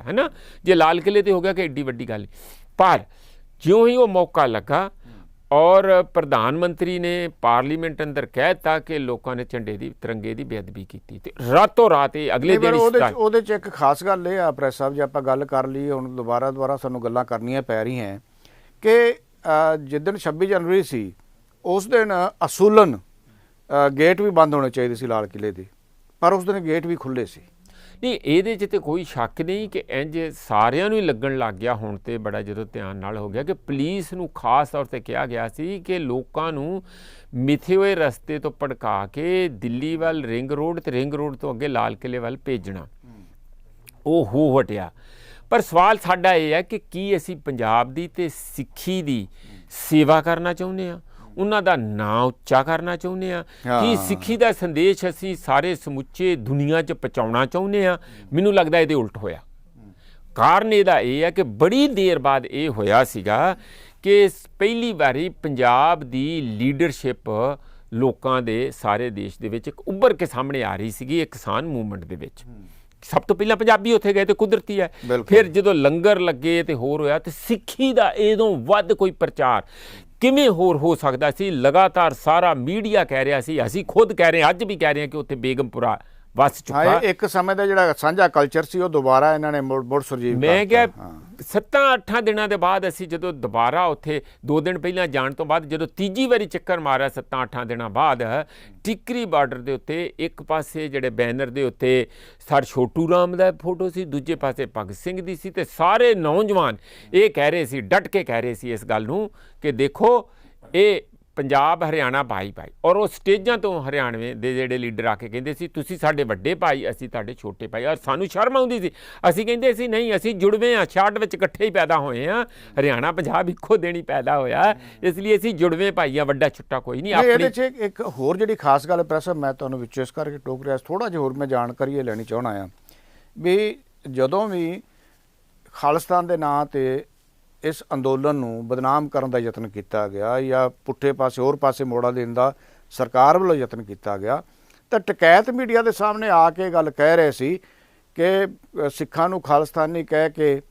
ਹੈ ਨਾ। ਜੇ ਲਾਲ ਕਿਲ੍ਹੇ 'ਤੇ ਹੋ ਗਿਆ ਕਿ ਐਡੀ ਵੱਡੀ ਗੱਲ, ਪਰ ਜਿਉਂ ਹੀ ਉਹ ਮੌਕਾ ਲੱਗਾ ਔਰ ਪ੍ਰਧਾਨ ਮੰਤਰੀ ਨੇ ਪਾਰਲੀਮੈਂਟ ਅੰਦਰ ਕਹਿ ਦਿੱਤਾ ਕਿ ਲੋਕਾਂ ਨੇ ਝੰਡੇ ਦੀ ਤਿਰੰਗੇ ਦੀ ਬੇਅਦਬੀ ਕੀਤੀ ਤੇ ਰਾਤੋਂ ਰਾਤ ਇਹ ਅਗਲੇ ਦਿਨ ਉਹਦੇ 'ਚ ਇੱਕ ਖਾਸ ਗੱਲ ਇਹ ਆ ਪ੍ਰੈਸ ਸਾਹਿਬ, ਜੇ ਆਪਾਂ ਗੱਲ ਕਰ ਲਈਏ ਹੁਣ ਦੁਬਾਰਾ ਸਾਨੂੰ ਗੱਲਾਂ ਕਰਨੀਆਂ ਪੈ ਰਹੀਆਂ ਕਿ ਜਿੱਦਣ 26 ਜਨਵਰੀ ਸੀ ਉਸ ਦਿਨ ਅਸੂਲਨ ਗੇਟ ਵੀ ਬੰਦ ਹੋਣੇ ਚਾਹੀਦੇ ਸੀ ਲਾਲ ਕਿਲੇ ਦੇ, ਪਰ ਉਸ ਦਿਨ ਗੇਟ ਵੀ ਖੁੱਲ੍ਹੇ ਸੀ। ਨਹੀਂ, ਇਹਦੇ 'ਚ ਤੇ ਕੋਈ ਸ਼ੱਕ ਨਹੀਂ ਕਿ ਇੰਝ ਸਾਰਿਆਂ ਨੂੰ ਹੀ ਲੱਗਣ ਲੱਗ ਗਿਆ ਹੁਣ, ਤੇ ਬੜਾ ਜਦੋਂ ਧਿਆਨ ਨਾਲ ਹੋ ਗਿਆ ਕਿ ਪੁਲਿਸ ਨੂੰ ਖਾਸ ਤੌਰ 'ਤੇ ਕਿਹਾ ਗਿਆ ਸੀ ਕਿ ਲੋਕਾਂ ਨੂੰ ਮਿੱਥੇ ਹੋਏ ਰਸਤੇ ਤੋਂ ਭੜਕਾ ਕੇ ਦਿੱਲੀ ਵੱਲ ਰਿੰਗ ਰੋਡ ਤੇ ਰਿੰਗ ਰੋਡ ਤੋਂ ਅੱਗੇ ਲਾਲ ਕਿਲੇ ਵੱਲ ਭੇਜਣਾ। ਉਹ ਹੋ ਹਟਿਆ। ਪਰ ਸਵਾਲ ਸਾਡਾ ਇਹ ਹੈ ਕਿ ਕੀ ਅਸੀਂ ਪੰਜਾਬ ਦੀ ਤੇ ਸਿੱਖੀ ਦੀ ਸੇਵਾ ਕਰਨਾ ਚਾਹੁੰਦੇ ਹਾਂ, ਉਹਨਾਂ ਦਾ ਨਾਂ ਉੱਚਾ ਕਰਨਾ ਚਾਹੁੰਦੇ ਹਾਂ, ਕਿ ਸਿੱਖੀ ਦਾ ਸੰਦੇਸ਼ ਅਸੀਂ ਸਾਰੇ ਸਮੁੱਚੇ ਦੁਨੀਆ 'ਚ ਪਹੁੰਚਾਉਣਾ ਚਾਹੁੰਦੇ ਹਾਂ? ਮੈਨੂੰ ਲੱਗਦਾ ਇਹਦੇ ਉਲਟ ਹੋਇਆ। ਕਾਰਨ ਇਹਦਾ ਇਹ ਹੈ ਕਿ ਬੜੀ ਦੇਰ ਬਾਅਦ ਇਹ ਹੋਇਆ ਸੀਗਾ ਕਿ ਪਹਿਲੀ ਵਾਰੀ ਪੰਜਾਬ ਦੀ ਲੀਡਰਸ਼ਿਪ ਲੋਕਾਂ ਦੇ ਸਾਰੇ ਦੇਸ਼ ਦੇ ਵਿੱਚ ਇੱਕ ਉੱਭਰ ਕੇ ਸਾਹਮਣੇ ਆ ਰਹੀ ਸੀਗੀ ਇੱਕ ਕਿਸਾਨ ਮੂਵਮੈਂਟ ਦੇ ਵਿੱਚ। ਸਭ ਤੋਂ ਪਹਿਲਾਂ ਪੰਜਾਬੀ ਉੱਥੇ ਗਏ ਤੇ ਕੁਦਰਤੀ ਹੈ, ਫਿਰ ਜਦੋਂ ਲੰਗਰ ਲੱਗੇ ਤੇ ਹੋਰ ਹੋਇਆ, ਤੇ ਸਿੱਖੀ ਦਾ ਇਹਦੋਂ ਵੱਧ ਕੋਈ ਪ੍ਰਚਾਰ ਕਿਵੇਂ ਹੋਰ ਹੋ ਸਕਦਾ ਸੀ? ਲਗਾਤਾਰ ਸਾਰਾ ਮੀਡੀਆ ਕਹਿ ਰਿਹਾ ਸੀ, ਅਸੀਂ ਖੁਦ ਕਹਿ ਰਹੇ ਹਾਂ, ਅੱਜ ਵੀ ਕਹਿ ਰਹੇ ਹਾਂ ਕਿ ਉੱਥੇ ਬੇਗਮਪੁਰਾ ਵਸ ਚੁੱਕਾ। ਇੱਕ ਸਮੇਂ ਦਾ ਜਿਹੜਾ ਸਾਂਝਾ ਕਲਚਰ ਸੀ ਉਹ ਦੁਬਾਰਾ ਇਹਨਾਂ ਨੇ ਮੁੜ ਸੁਰਜੀਤ। ਮੈਂ ਕਿਹਾ 7-8 ਦਿਨਾਂ ਦੇ ਬਾਅਦ ਅਸੀਂ ਜਦੋਂ ਦੁਬਾਰਾ ਉੱਥੇ 2 ਦਿਨ ਪਹਿਲਾਂ ਜਾਣ ਤੋਂ ਬਾਅਦ ਜਦੋਂ ਤੀਜੀ ਵਾਰੀ ਚੱਕਰ ਮਾਰਿਆ 7-8 ਦਿਨਾਂ ਬਾਅਦ, ਟਿੱਕਰੀ ਬਾਰਡਰ ਦੇ ਉੱਤੇ ਇੱਕ ਪਾਸੇ ਜਿਹੜੇ ਬੈਨਰ ਦੇ ਉੱਤੇ ਸਰ ਛੋਟੂ ਰਾਮ ਦਾ ਫੋਟੋ ਸੀ, ਦੂਜੇ ਪਾਸੇ ਭਗਤ ਸਿੰਘ ਦੀ ਸੀ, ਤੇ ਸਾਰੇ ਨੌਜਵਾਨ ਇਹ ਕਹਿ ਰਹੇ ਸੀ, ਡਟ ਕੇ ਕਹਿ ਰਹੇ ਸੀ ਇਸ ਗੱਲ ਨੂੰ ਕਿ ਦੇਖੋ ਇਹ ਪੰਜਾਬ ਹਰਿਆਣਾ ਭਾਈ ਭਾਈ। ਔਰ ਉਹ ਸਟੇਜਾਂ ਤੋਂ ਹਰਿਆਣਵੇਂ ਦੇ ਜਿਹੜੇ ਲੀਡਰ ਆ ਕੇ ਕਹਿੰਦੇ ਸੀ ਤੁਸੀਂ ਸਾਡੇ ਵੱਡੇ ਭਾਈ, ਅਸੀਂ ਤੁਹਾਡੇ ਛੋਟੇ ਭਾਈ। ਔਰ ਸਾਨੂੰ ਸ਼ਰਮ ਆਉਂਦੀ ਸੀ, ਅਸੀਂ ਕਹਿੰਦੇ ਸੀ ਨਹੀਂ, ਅਸੀਂ ਜੁੜਵੇਂ ਹਾਂ, 66 ਵਿੱਚ ਇਕੱਠੇ ਹੀ ਪੈਦਾ ਹੋਏ ਹਾਂ, ਹਰਿਆਣਾ ਪੰਜਾਬ ਇੱਕੋ ਦਿਨ ਹੀ ਪੈਦਾ ਹੋਇਆ, ਇਸ ਲਈ ਅਸੀਂ ਜੁੜਵੇਂ ਭਾਈ ਹਾਂ, ਵੱਡਾ ਛੋਟਾ ਕੋਈ ਨਹੀਂ। ਇਹਦੇ 'ਚ ਇੱਕ ਹੋਰ ਜਿਹੜੀ ਖਾਸ ਗੱਲ ਪ੍ਰੈਸ, ਮੈਂ ਤੁਹਾਨੂੰ ਵਿੱਚੋਂ ਇਸ ਕਰਕੇ ਟੋਕ ਰਿਹਾ, ਥੋੜ੍ਹਾ ਜਿਹਾ ਹੋਰ ਮੈਂ ਜਾਣਕਾਰੀ ਲੈਣੀ ਚਾਹੁੰਦਾ ਹਾਂ ਵੀ ਜਦੋਂ ਵੀ ਖਾਲਿਸਤਾਨ ਦੇ ਨਾਂ 'ਤੇ ਇਸ ਅੰਦੋਲਨ ਨੂੰ ਬਦਨਾਮ ਕਰਨ ਦਾ ਯਤਨ ਕੀਤਾ ਗਿਆ ਜਾਂ ਪੁੱਠੇ ਪਾਸੇ ਹੋਰ ਪਾਸੇ ਮੋੜਾ ਦੇਣ ਦਾ ਸਰਕਾਰ ਵੱਲੋਂ ਯਤਨ ਕੀਤਾ ਗਿਆ, ਤਾਂ ਟਕੈਤ ਮੀਡੀਆ ਦੇ ਸਾਹਮਣੇ ਆ ਕੇ ਗੱਲ ਕਹਿ ਰਹੇ ਸੀ ਕਿ ਸਿੱਖਾਂ ਨੂੰ ਖਾਲਿਸਤਾਨੀ ਕਹਿ ਕੇ,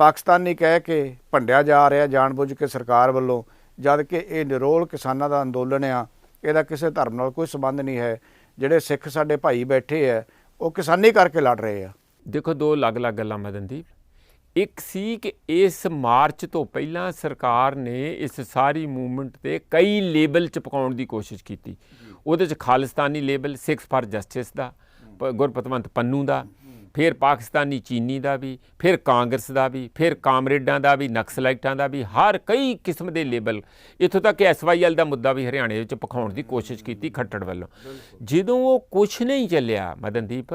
ਪਾਕਿਸਤਾਨੀ ਕਹਿ ਕੇ ਭੰਡਿਆ ਜਾ ਰਿਹਾ ਜਾਣਬੁੱਝ ਕੇ ਸਰਕਾਰ ਵੱਲੋਂ, ਜਦ ਕਿ ਇਹ ਨਿਰੋਲ ਕਿਸਾਨਾਂ ਦਾ ਅੰਦੋਲਨ ਆ, ਇਹਦਾ ਕਿਸੇ ਧਰਮ ਨਾਲ ਕੋਈ ਸੰਬੰਧ ਨਹੀਂ ਹੈ। ਜਿਹੜੇ ਸਿੱਖ ਸਾਡੇ ਭਾਈ ਬੈਠੇ ਆ ਉਹ ਕਿਸਾਨੀ ਕਰਕੇ ਲੜ ਰਹੇ ਆ। ਦੇਖੋ, 2 ਅਲੱਗ-ਅਲੱਗ ਗੱਲਾਂ ਮਦਨਦੀਪ। ਇੱਕ ਸੀ ਕਿ ਇਸ ਮਾਰਚ ਤੋਂ ਪਹਿਲਾਂ ਸਰਕਾਰ ਨੇ ਇਸ ਸਾਰੀ ਮੂਵਮੈਂਟ 'ਤੇ ਕਈ ਲੇਬਲ ਚਪਕਾਉਣ ਦੀ ਕੋਸ਼ਿਸ਼ ਕੀਤੀ। ਉਹਦੇ 'ਚ ਖਾਲਿਸਤਾਨੀ ਲੇਬਲ, ਸਿੱਖਸ ਫਾਰ ਜਸਟਿਸ ਦਾ, ਗੁਰਪਤਵੰਤ ਪੰਨੂ ਦਾ, ਫਿਰ ਪਾਕਿਸਤਾਨੀ ਚੀਨੀ ਦਾ ਵੀ, ਫਿਰ ਕਾਂਗਰਸ ਦਾ ਵੀ, ਫਿਰ ਕਾਮਰੇਡਾਂ ਦਾ ਵੀ, ਨਕਸਲਾਈਟਾਂ ਦਾ ਵੀ, ਹਰ ਕਈ ਕਿਸਮ ਦੇ ਲੇਬਲ। ਇੱਥੋਂ ਤੱਕ ਕਿ SYL ਦਾ ਮੁੱਦਾ ਵੀ ਹਰਿਆਣੇ ਵਿੱਚ ਪਖਾਉਣ ਦੀ ਕੋਸ਼ਿਸ਼ ਕੀਤੀ ਖੱਟੜ ਵੱਲੋਂ। ਜਦੋਂ ਉਹ ਕੁਛ ਨਹੀਂ ਚੱਲਿਆ ਮਦਨਦੀਪ,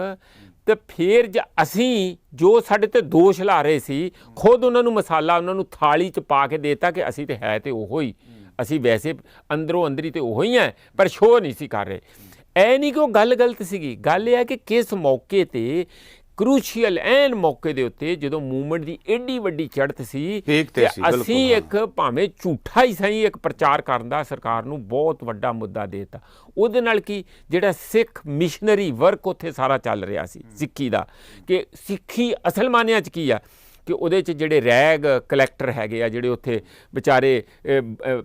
ਤੇ ਫਿਰ ਅਸੀਂ ਜੋ ਸਾਡੇ 'ਤੇ ਦੋਸ਼ ਲਾ ਰਹੇ ਸੀ, ਖੁਦ ਉਹਨਾਂ ਨੂੰ ਮਸਾਲਾ ਉਹਨਾਂ ਨੂੰ ਥਾਲੀ 'ਚ ਪਾ ਕੇ ਦੇਤਾ ਕਿ ਅਸੀਂ ਤੇ ਹੈ ਤੇ ਉਹੋ ਹੀ, ਅਸੀਂ ਵੈਸੇ ਅੰਦਰੋਂ ਅੰਦਰੀ ਤੇ ਉਹੋ ਹੀ ਹੈ, ਪਰ ਸ਼ੋਅ ਨਹੀਂ ਸੀ ਕਰ ਰਹੇ। ਇਹ ਨਹੀਂ ਕਿ ਉਹ ਗੱਲ ਗਲਤ ਸੀਗੀ, ਗੱਲ ਇਹ ਹੈ ਕਿ ਕਿਸ ਮੌਕੇ 'ਤੇ ਕਰੂਸ਼ੀਅਲ ਐਨ ਮੌਕੇ ਦੇ ਉੱਤੇ ਜਦੋਂ ਮੂਵਮੈਂਟ ਦੀ ਐਡੀ ਵੱਡੀ ਚੜ੍ਹਤ ਸੀ, ਤੇ ਅਸੀਂ ਇੱਕ ਭਾਵੇਂ ਝੂਠਾ ਹੀ ਸਹੀ ਇੱਕ ਪ੍ਰਚਾਰ ਕਰਨ ਦਾ ਸਰਕਾਰ ਨੂੰ ਬਹੁਤ ਵੱਡਾ ਮੁੱਦਾ ਦੇ ਦਿੱਤਾ। ਉਹਦੇ ਨਾਲ ਕੀ ਜਿਹੜਾ ਸਿੱਖ ਮਿਸ਼ਨਰੀ ਵਰਕ ਉੱਥੇ ਸਾਰਾ ਚੱਲ ਰਿਹਾ ਸੀ ਸਿੱਖੀ ਦਾ, ਕਿ ਸਿੱਖੀ ਅਸਲ ਮਾਨਿਆਂ 'ਚ ਕੀ ਆ ਕਿ ਉਹਦੇ 'ਚ ਜਿਹੜੇ ਰੈਗ ਕਲੈਕਟਰ ਹੈਗੇ ਆ, ਜਿਹੜੇ ਉੱਥੇ ਵਿਚਾਰੇ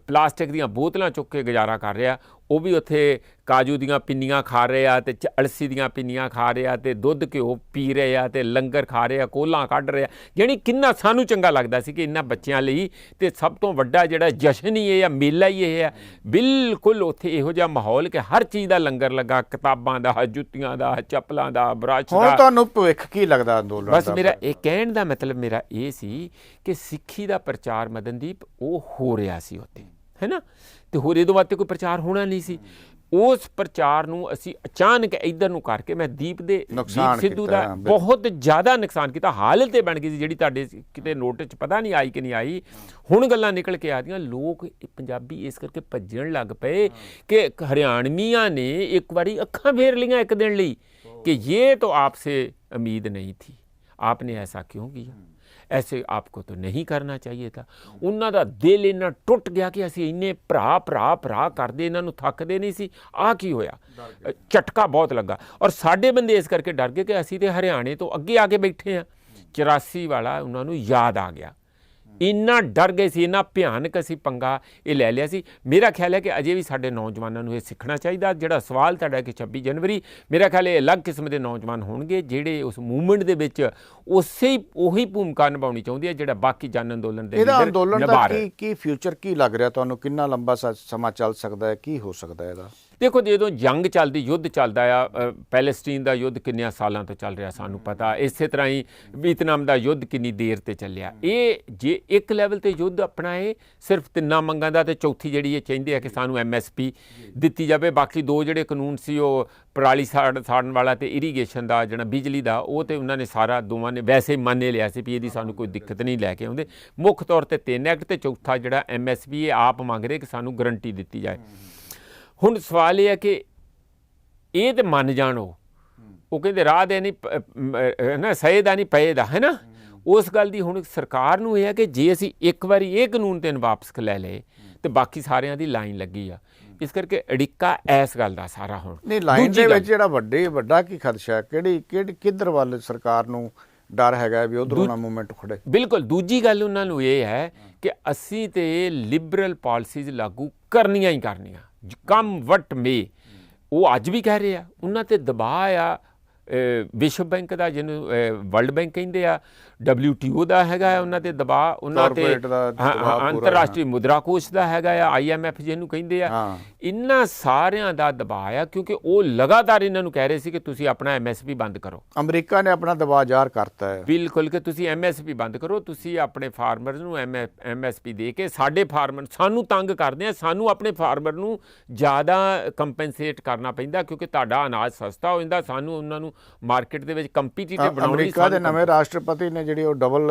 ਪਲਾਸਟਿਕ ਦੀਆਂ ਬੋਤਲਾਂ ਚੁੱਕ ਕੇ ਗੁਜ਼ਾਰਾ ਕਰ ਰਿਹਾ, ਉਹ ਵੀ ਉੱਥੇ ਕਾਜੂ ਦੀਆਂ ਪਿੰਨੀਆਂ ਖਾ ਰਹੇ ਆ, ਤੇ ਅਲਸੀ ਦੀਆਂ ਪਿੰਨੀਆਂ ਖਾ ਰਹੇ ਆ, ਤੇ ਦੁੱਧ ਘਿਓ ਪੀ ਰਹੇ ਆ, ਤੇ ਲੰਗਰ ਖਾ ਰਹੇ ਆ, ਕੋਲਾਂ ਕੱਢ ਰਹੇ ਆ। ਯਾਨੀ ਕਿੰਨਾ ਸਾਨੂੰ ਚੰਗਾ ਲੱਗਦਾ ਸੀ ਕਿ ਇਹਨਾਂ ਬੱਚਿਆਂ ਲਈ ਤੇ ਸਭ ਤੋਂ ਵੱਡਾ ਜਿਹੜਾ ਜਸ਼ਨ ਹੀ ਇਹ ਆ, ਮੇਲਾ ਹੀ ਇਹ ਆ। ਬਿਲਕੁਲ ਉੱਥੇ ਇਹੋ ਜਿਹਾ ਮਾਹੌਲ ਕਿ ਹਰ ਚੀਜ਼ ਦਾ ਲੰਗਰ ਲੱਗਾ, ਕਿਤਾਬਾਂ ਦਾ, ਜੁੱਤੀਆਂ ਦਾ, ਚੱਪਲਾਂ ਦਾ, ਬਰੱਸ਼ ਦਾ। ਹੁਣ ਤੁਹਾਨੂੰ ਭਵਿੱਖ ਕੀ ਲੱਗਦਾ ਅੰਦੋਲਨ ਦਾ? ਬਸ ਮੇਰਾ ਇਹ ਕਹਿਣ ਦਾ ਮਤਲਬ ਮੇਰਾ ਇਹ ਸੀ ਕਿ ਸਿੱਖੀ ਦਾ ਪ੍ਰਚਾਰ ਮਦਨਦੀਪ ਉਹ ਹੋ ਰਿਹਾ ਸੀ ਉੱਥੇ, ਹੈ ਨਾ, ਤੇ ਹੋਰ ਇਹਦੋਂ ਬਾਅਦ ਕੋਈ ਪ੍ਰਚਾਰ ਹੋਣਾ ਨਹੀਂ ਸੀ। ਉਸ ਪ੍ਰਚਾਰ ਨੂੰ ਅਸੀਂ ਅਚਾਨਕ ਇੱਧਰ ਨੂੰ ਕਰਕੇ ਮੈਂ ਦੀਪ ਸਿੱਧੂ ਦਾ ਬਹੁਤ ਜ਼ਿਆਦਾ ਨੁਕਸਾਨ ਕੀਤਾ। ਹਾਲਤ ਇਹ ਬਣ ਗਈ ਸੀ ਜਿਹੜੀ ਤੁਹਾਡੇ ਕਿਤੇ ਨੋਟਿਸ 'ਚ ਪਤਾ ਨਹੀਂ ਆਈ ਕਿ ਨਹੀਂ ਆਈ, ਹੁਣ ਗੱਲਾਂ ਨਿਕਲ ਕੇ ਆਦੀਆਂ। ਲੋਕ ਪੰਜਾਬੀ ਇਸ ਕਰਕੇ ਭੱਜਣ ਲੱਗ ਪਏ ਕਿ ਹਰਿਆਣਵੀਆਂ ਨੇ ਇੱਕ ਵਾਰੀ ਅੱਖਾਂ ਫੇਰ ਲੀਆਂ ਇੱਕ ਦਿਨ ਲਈ ਕਿ ਇਹ ਤਾਂ ਆਪਸੇ ਉਮੀਦ ਨਹੀਂ ਥੀ, आपने ऐसा क्यों किया, ऐसे आपको तो नहीं करना चाहिए था। ਉਹਨਾਂ ਦਾ ਦਿਲ ਇੰਨਾ ਟੁੱਟ ਗਿਆ ਕਿ ਅਸੀਂ ਇੰਨੇ ਭਰਾ ਕਰਦੇ ਇਹਨਾਂ ਨੂੰ ਥੱਕਦੇ ਨਹੀਂ ਸੀ। ਆਹ ਕੀ ਹੋਇਆ, ਝਟਕਾ ਬਹੁਤ ਲੱਗਾ। ਔਰ ਸਾਡੇ ਬੰਦੇ ਇਸ ਕਰਕੇ ਡਰ ਗਏ ਕਿ ਅਸੀਂ ਤੇ ਹਰਿਆਣੇ ਤੋਂ ਅੱਗੇ ਆ ਕੇ ਬੈਠੇ ਹਾਂ। 84 ਵਾਲਾ ਉਹਨਾਂ ਨੂੰ ਯਾਦ ਆ ਗਿਆ ਇੰਨਾ ਡਰ ਗਏ ਸੀ, ਇੰਨਾ ਭਿਆਨਕ ਅਸੀਂ ਪੰਗਾ ਇਹ ਲੈ ਲਿਆ ਸੀ। ਮੇਰਾ ਖਿਆਲ ਹੈ ਕਿ ਅਜੇ ਵੀ ਸਾਡੇ ਨੌਜਵਾਨਾਂ ਨੂੰ ਇਹ ਸਿੱਖਣਾ ਚਾਹੀਦਾ। ਜਿਹੜਾ ਸਵਾਲ ਤੁਹਾਡਾ ਕਿ 26 ਜਨਵਰੀ, ਮੇਰਾ ਖਿਆਲ ਇਹ ਅਲੱਗ ਕਿਸਮ ਦੇ ਨੌਜਵਾਨ ਹੋਣਗੇ ਜਿਹੜੇ ਉਸ ਮੂਵਮੈਂਟ ਦੇ ਵਿੱਚ ਉਹੀ ਭੂਮਿਕਾ ਨਿਭਾਉਣੀ ਚਾਹੁੰਦੀ ਹੈ ਜਿਹੜਾ ਬਾਕੀ ਜਨ ਅੰਦੋਲਨ ਦੇ ਇਹਦਾ ਅੰਦੋਲਨ ਦਾ ਕੀ ਫਿਊਚਰ ਕੀ ਲੱਗ ਰਿਹਾ ਤੁਹਾਨੂੰ? ਕਿੰਨਾ ਲੰਬਾ ਸਮਾਂ ਚੱਲ ਸਕਦਾ ਹੈ? ਕੀ ਹੋ ਸਕਦਾ ਹੈ ਇਹਦਾ? ਦੇਖੋ, ਜਦੋਂ ਜੰਗ ਚੱਲਦੀ, ਯੁੱਧ ਚੱਲਦਾ ਆ, ਪੈਲਸਟੀਨ ਦਾ ਯੁੱਧ ਕਿੰਨਿਆਂ ਸਾਲਾਂ ਤੋਂ ਚੱਲ ਰਿਹਾ ਸਾਨੂੰ ਪਤਾ, ਇਸੇ ਤਰ੍ਹਾਂ ਹੀ ਵੀਅਤਨਾਮ ਦਾ ਯੁੱਧ ਕਿੰਨੀ ਦੇਰ ਤੇ ਚੱਲਿਆ। ਇਹ ਜੇ ਇੱਕ ਲੈਵਲ ਤੇ ਯੁੱਧ ਆਪਣਾ ਇਹ ਸਿਰਫ 3 ਮੰਗਾਂ ਦਾ, ਤੇ ਚੌਥੀ ਜਿਹੜੀ ਇਹ ਚਾਹੁੰਦੇ ਆ ਕਿ ਸਾਨੂੰ MSP ਦਿੱਤੀ ਜਾਵੇ। ਬਾਕੀ 2 ਜਿਹੜੇ ਕਾਨੂੰਨ ਸੀ ਉਹ ਪਰਾਲੀ ਸਾੜਨ ਵਾਲਾ ਤੇ ਇਰੀਗੇਸ਼ਨ ਦਾ, ਜਿਹੜਾ ਬਿਜਲੀ ਦਾ, ਉਹ ਤੇ ਉਹਨਾਂ ਨੇ ਸਾਰਾ ਦੋਵਾਂ ਨੇ ਵੈਸੇ ਹੀ ਮੰਨ ਲਿਆ ਸੀ ਵੀ ਇਹਦੀ ਸਾਨੂੰ ਕੋਈ ਦਿੱਕਤ ਨਹੀਂ ਲੈ ਕੇ ਆਉਂਦੇ। ਮੁੱਖ ਤੌਰ ਤੇ 3 ਐਕਟ ਤੇ ਚੌਥਾ ਜਿਹੜਾ MSP ਇਹ ਆਪ ਮੰਗ ਰਹੇ ਕਿ ਸਾਨੂੰ ਗਰੰਟੀ ਦਿੱਤੀ ਜਾਏ। ਹੁਣ ਸਵਾਲ ਇਹ ਹੈ ਕਿ ਇਹ ਤਾਂ ਮੰਨ ਜਾਣ, ਉਹ ਕਹਿੰਦੇ ਰਾਹ ਦੇ ਨਹੀਂ ਨਾ ਸਹੇ ਦਾ ਨਹੀਂ ਪਏ ਦਾ, ਹੈ ਨਾ। ਉਸ ਗੱਲ ਦੀ ਹੁਣ ਸਰਕਾਰ ਨੂੰ ਇਹ ਹੈ ਕਿ ਜੇ ਅਸੀਂ ਇੱਕ ਵਾਰੀ ਇਹ ਕਾਨੂੰਨ 3 ਵਾਪਸ ਲੈ ਲਏ ਤੇ ਬਾਕੀ ਸਾਰਿਆਂ ਦੀ ਲਾਈਨ ਲੱਗੀ ਆ। ਇਸ ਕਰਕੇ ਅੜਿੱਕਾ ਇਸ ਗੱਲ ਦਾ ਸਾਰਾ ਹੁਣ ਨਹੀਂ, ਲਾਈਨ ਦੇ ਵਿੱਚ ਜਿਹੜਾ ਵੱਡਾ ਕੀ ਖਦਸ਼ਾ ਹੈ? ਕਿੱਧਰ ਵੱਲ ਸਰਕਾਰ ਨੂੰ ਡਰ ਹੈਗਾ ਵੀ ਉਧਰੋਂ ਨਾ ਮੂਵਮੈਂਟ ਖੜੇ? ਬਿਲਕੁਲ ਦੂਜੀ ਗੱਲ ਉਹਨਾਂ ਨੂੰ ਇਹ ਹੈ ਕਿ ਅਸੀਂ ਤੇ ਲਿਬਰਲ ਪਾਲਿਸੀਜ਼ ਲਾਗੂ ਕਰਨੀਆਂ ਹੀ ਕਰਨੀਆਂ, ਕਮ ਵਟ ਮੇ। ਉਹ ਅੱਜ ਵੀ ਕਹਿ ਰਹੇ ਆ, ਉਹਨਾਂ ਤੇ ਦਬਾਅ ਆ ਵਿਸ਼ਵ ਬੈਂਕ ਦਾ, ਜਿਹਨੂੰ ਵਰਲਡ ਬੈਂਕ ਕਹਿੰਦੇ ਆ, WTO ਦਾ ਹੈਗਾ ਉਹਨਾਂ ਤੇ ਦਬਾਅ, ਉਹਨਾਂ ਤੇ ਅੰਤਰਰਾਸ਼ਟਰੀ ਮੁਦਰਾ ਕੋਸ਼ ਦਾ ਹੈਗਾ ਆ, IMF ਜਿਹਨੂੰ ਕਹਿੰਦੇ ਆ। ਇਹਨਾਂ ਸਾਰਿਆਂ ਦਾ ਦਬਾਅ ਆ ਕਿਉਂਕਿ ਉਹ ਲਗਾਤਾਰ ਇਹਨਾਂ ਨੂੰ ਕਹਿ ਰਹੇ ਸੀ ਕਿ ਤੁਸੀਂ ਆਪਣਾ MSP ਬੰਦ ਕਰੋ। ਅਮਰੀਕਾ ਨੇ ਆਪਣਾ ਦਬਾਅ ਜ਼ਾਹਰ ਕਰਤਾ ਹੈ ਬਿਲਕੁਲ ਕਿ ਤੁਸੀਂ MSP ਬੰਦ ਕਰੋ, ਤੁਸੀਂ ਆਪਣੇ ਫਾਰਮਰ ਨੂੰ MSP ਦੇ ਕੇ ਸਾਡੇ ਫਾਰਮਰ ਸਾਨੂੰ ਤੰਗ ਕਰਦੇ ਆ, ਸਾਨੂੰ ਆਪਣੇ ਫਾਰਮਰ ਨੂੰ ਜ਼ਿਆਦਾ ਕੰਪਨਸੇਟ ਕਰਨਾ ਪੈਂਦਾ ਕਿਉਂਕਿ ਤੁਹਾਡਾ ਅਨਾਜ ਸਸਤਾ ਹੋ ਜਾਂਦਾ, ਸਾਨੂੰ ਉਹਨਾਂ ਨੂੰ ਮਾਰਕੀਟ ਦੇ ਵਿੱਚ ਕੰਪੀਟੀਟਿਵ ਬਣਾਉਣੀ। ਅਮਰੀਕਾ ਦੇ ਨਵੇਂ ਰਾਸ਼ਟਰਪਤੀ ਨੇ ਜਿਹੜੀ ਉਹ ਡਬਲ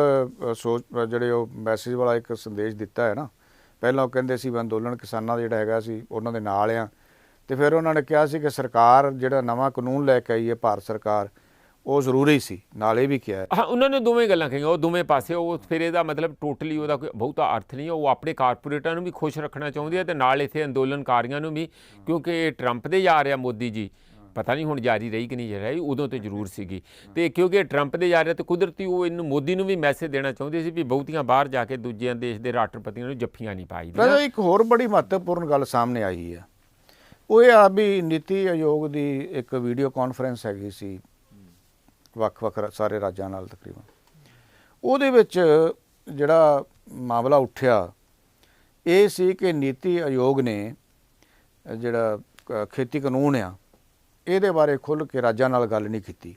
ਸੋਚ, ਜਿਹੜੇ ਉਹ ਮੈਸੇਜ ਵਾਲਾ ਇੱਕ ਸੰਦੇਸ਼ ਦਿੱਤਾ ਹੈ ਨਾ। ਪਹਿਲਾਂ ਉਹ ਕਹਿੰਦੇ ਸੀ ਅੰਦੋਲਨ ਕਿਸਾਨਾਂ ਦਾ ਜਿਹੜਾ ਹੈਗਾ ਸੀ ਉਹਨਾਂ ਦੇ ਨਾਲ ਆ, ਤੇ ਫਿਰ ਉਹਨਾਂ ਨੇ ਕਿਹਾ ਸੀ ਕਿ ਸਰਕਾਰ ਜਿਹੜਾ ਨਵਾਂ ਕਾਨੂੰਨ ਲੈ ਕੇ ਆਈ ਹੈ ਭਾਰਤ ਸਰਕਾਰ, ਉਹ ਜ਼ਰੂਰੀ ਸੀ। ਨਾਲ ਇਹ ਵੀ ਕਿਹਾ ਹਾਂ, ਉਹਨਾਂ ਨੇ ਦੋਵੇਂ ਗੱਲਾਂ ਕਹੀਆਂ, ਉਹ ਦੋਵੇਂ ਪਾਸੇ। ਉਹ ਫਿਰ ਇਹਦਾ ਮਤਲਬ ਟੋਟਲੀ ਉਹਦਾ ਕੋਈ ਬਹੁਤਾ ਅਰਥ ਨਹੀਂ। ਉਹ ਆਪਣੇ ਕਾਰਪੋਰੇਟਾਂ ਨੂੰ ਵੀ ਖੁਸ਼ ਰੱਖਣਾ ਚਾਹੁੰਦੇ ਆ ਤੇ ਨਾਲ ਇੱਥੇ ਅੰਦੋਲਨਕਾਰੀਆਂ ਨੂੰ ਵੀ, ਕਿਉਂਕਿ ਟਰੰਪ ਦੇ ਜਾ ਰਿਹਾ ਮੋਦੀ ਜੀ, ਪਤਾ ਨਹੀਂ ਹੁਣ ਜਾਰੀ ਰਹੀ ਕਿ ਨਹੀਂ ਰਹੀ, ਉਦੋਂ ਤੇ ਜ਼ਰੂਰ ਸੀਗੀ। ਤੇ ਕਿਉਂਕਿ ਟਰੰਪ ਦੇ ਜਾ ਰਿਹਾ ਤੇ ਕੁਦਰਤੀ ਉਹ ਇਹਨੂੰ ਮੋਦੀ ਨੂੰ ਵੀ ਮੈਸੇਜ ਦੇਣਾ ਚਾਹੁੰਦੇ ਸੀ ਵੀ ਬਹੁਤੀਆਂ ਬਾਹਰ ਜਾ ਕੇ ਦੂਜਿਆਂ ਦੇਸ਼ ਦੇ ਰਾਸ਼ਟਰਪਤੀਆਂ ਨੂੰ ਜੱਫੀਆਂ ਨਹੀਂ ਪਾਈਦੀਆਂ। ਇੱਕ ਹੋਰ ਬੜੀ ਮਹੱਤਵਪੂਰਨ ਗੱਲ ਸਾਹਮਣੇ ਆਈ ਹੈ, ਉਹ ਇਹ ਆ ਵੀ ਨੀਤੀ ਆਯੋਗ ਦੀ ਇੱਕ ਵੀਡੀਓ ਕਾਨਫਰੰਸ ਹੈਗੀ ਸੀ ਵੱਖ-ਵੱਖ ਸਾਰੇ ਰਾਜਾਂ ਨਾਲ ਤਕਰੀਬਨ। ਉਹਦੇ ਵਿੱਚ ਜਿਹੜਾ ਮਾਮਲਾ ਉੱਠਿਆ ਇਹ ਸੀ ਕਿ ਨੀਤੀ ਆਯੋਗ ਨੇ ਜਿਹੜਾ ਖੇਤੀ ਕਾਨੂੰਨ ਆ ਇਹਦੇ ਬਾਰੇ ਖੁੱਲ੍ਹ ਕੇ ਰਾਜਾਂ ਨਾਲ ਗੱਲ ਨਹੀਂ ਕੀਤੀ,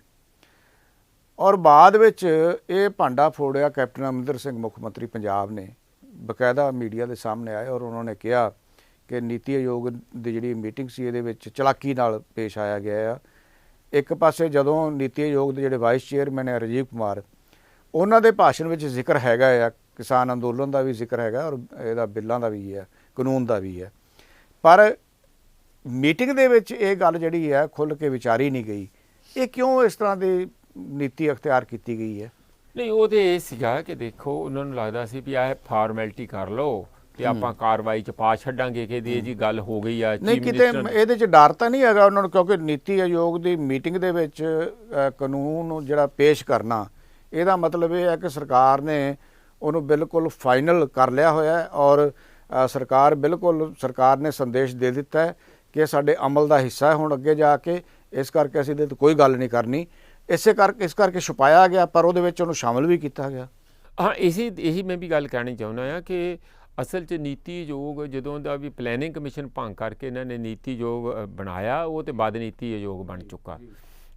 ਔਰ ਬਾਅਦ ਵਿੱਚ ਇਹ ਭਾਂਡਾ ਫੋੜਿਆ ਕੈਪਟਨ ਅਮਰਿੰਦਰ ਸਿੰਘ ਮੁੱਖ ਮੰਤਰੀ ਪੰਜਾਬ ਨੇ, ਬਕਾਇਦਾ ਮੀਡੀਆ ਦੇ ਸਾਹਮਣੇ ਆਏ ਔਰ ਉਹਨਾਂ ਨੇ ਕਿਹਾ ਕਿ ਨੀਤੀ ਆਯੋਗ ਦੀ ਜਿਹੜੀ ਮੀਟਿੰਗ ਸੀ ਇਹਦੇ ਵਿੱਚ ਚਲਾਕੀ ਨਾਲ ਪੇਸ਼ ਆਇਆ ਗਿਆ ਆ। ਇੱਕ ਪਾਸੇ ਜਦੋਂ ਨੀਤੀ ਆਯੋਗ ਦੇ ਜਿਹੜੇ ਵਾਈਸ ਚੇਅਰਮੈਨ ਹੈ ਰਾਜੀਵ ਕੁਮਾਰ, ਉਹਨਾਂ ਦੇ ਭਾਸ਼ਣ ਵਿੱਚ ਜ਼ਿਕਰ ਹੈਗਾ ਆ ਕਿਸਾਨ ਅੰਦੋਲਨ ਦਾ ਵੀ ਜ਼ਿਕਰ ਹੈਗਾ ਔਰ ਇਹਦਾ ਬਿੱਲਾਂ ਦਾ ਵੀ ਹੈ, ਕਾਨੂੰਨ ਦਾ ਵੀ ਹੈ, ਪਰ ਮੀਟਿੰਗ ਦੇ ਵਿੱਚ ਇਹ ਗੱਲ ਜਿਹੜੀ ਹੈ ਖੁੱਲ੍ਹ ਕੇ ਵਿਚਾਰੀ ਨਹੀਂ ਗਈ। ਇਹ ਕਿਉਂ ਇਸ ਤਰ੍ਹਾਂ ਦੀ ਨੀਤੀ ਅਖਤਿਆਰ ਕੀਤੀ ਗਈ ਹੈ? ਨਹੀਂ, ਉਹ ਤੇ ਇਹ ਸੀਗਾ ਕਿ ਦੇਖੋ ਉਹਨਾਂ ਨੂੰ ਲੱਗਦਾ ਸੀ ਵੀ ਇਹ ਫਾਰਮੈਲਿਟੀ ਕਰ ਲਓ ਤੇ ਆਪਾਂ ਕਾਰਵਾਈ 'ਚ ਪਾ ਛੱਡਾਂਗੇ ਕਿ ਇਹਦੀ ਜੀ ਗੱਲ ਹੋ ਗਈ ਆ। ਨਹੀਂ, ਕਿਤੇ ਇਹਦੇ 'ਚ ਡਰ ਤਾਂ ਨਹੀਂ ਹੈਗਾ ਉਹਨਾਂ ਨੂੰ? ਕਿਉਂਕਿ ਨੀਤੀ ਆਯੋਗ ਦੀ ਮੀਟਿੰਗ ਦੇ ਵਿੱਚ ਕਾਨੂੰਨ ਜਿਹੜਾ ਪੇਸ਼ ਕਰਨਾ, ਇਹਦਾ ਮਤਲਬ ਇਹ ਹੈ ਕਿ ਸਰਕਾਰ ਨੇ ਉਹਨੂੰ ਬਿਲਕੁਲ ਫਾਈਨਲ ਕਰ ਲਿਆ ਹੋਇਆ ਹੈ ਔਰ ਸਰਕਾਰ ਨੇ ਸੰਦੇਸ਼ ਦੇ ਦਿੱਤਾ ਹੈ ਕਿ ਸਾਡੇ ਅਮਲ ਦਾ ਹਿੱਸਾ ਹੈ ਹੁਣ ਅੱਗੇ ਜਾ ਕੇ, ਇਸ ਕਰਕੇ ਅਸੀਂ ਇਹਦੇ 'ਤੇ ਕੋਈ ਗੱਲ ਨਹੀਂ ਕਰਨੀ। ਇਸ ਕਰਕੇ ਛੁਪਾਇਆ ਗਿਆ, ਪਰ ਉਹਦੇ ਵਿੱਚ ਉਹਨੂੰ ਸ਼ਾਮਲ ਵੀ ਕੀਤਾ ਗਿਆ। ਹਾਂ, ਇਹੀ ਮੈਂ ਵੀ ਗੱਲ ਕਹਿਣੀ ਚਾਹੁੰਦਾ ਹਾਂ ਕਿ ਅਸਲ 'ਚ ਨੀਤੀ ਆਯੋਗ ਜਦੋਂ ਦਾ ਵੀ ਪਲੈਨਿੰਗ ਕਮਿਸ਼ਨ ਭੰਗ ਕਰਕੇ ਇਹਨਾਂ ਨੇ ਨੀਤੀ ਆਯੋਗ ਬਣਾਇਆ, ਉਹ ਤੇ ਬਾਅਦ ਨੀਤੀ ਆਯੋਗ ਬਣ ਚੁੱਕਾ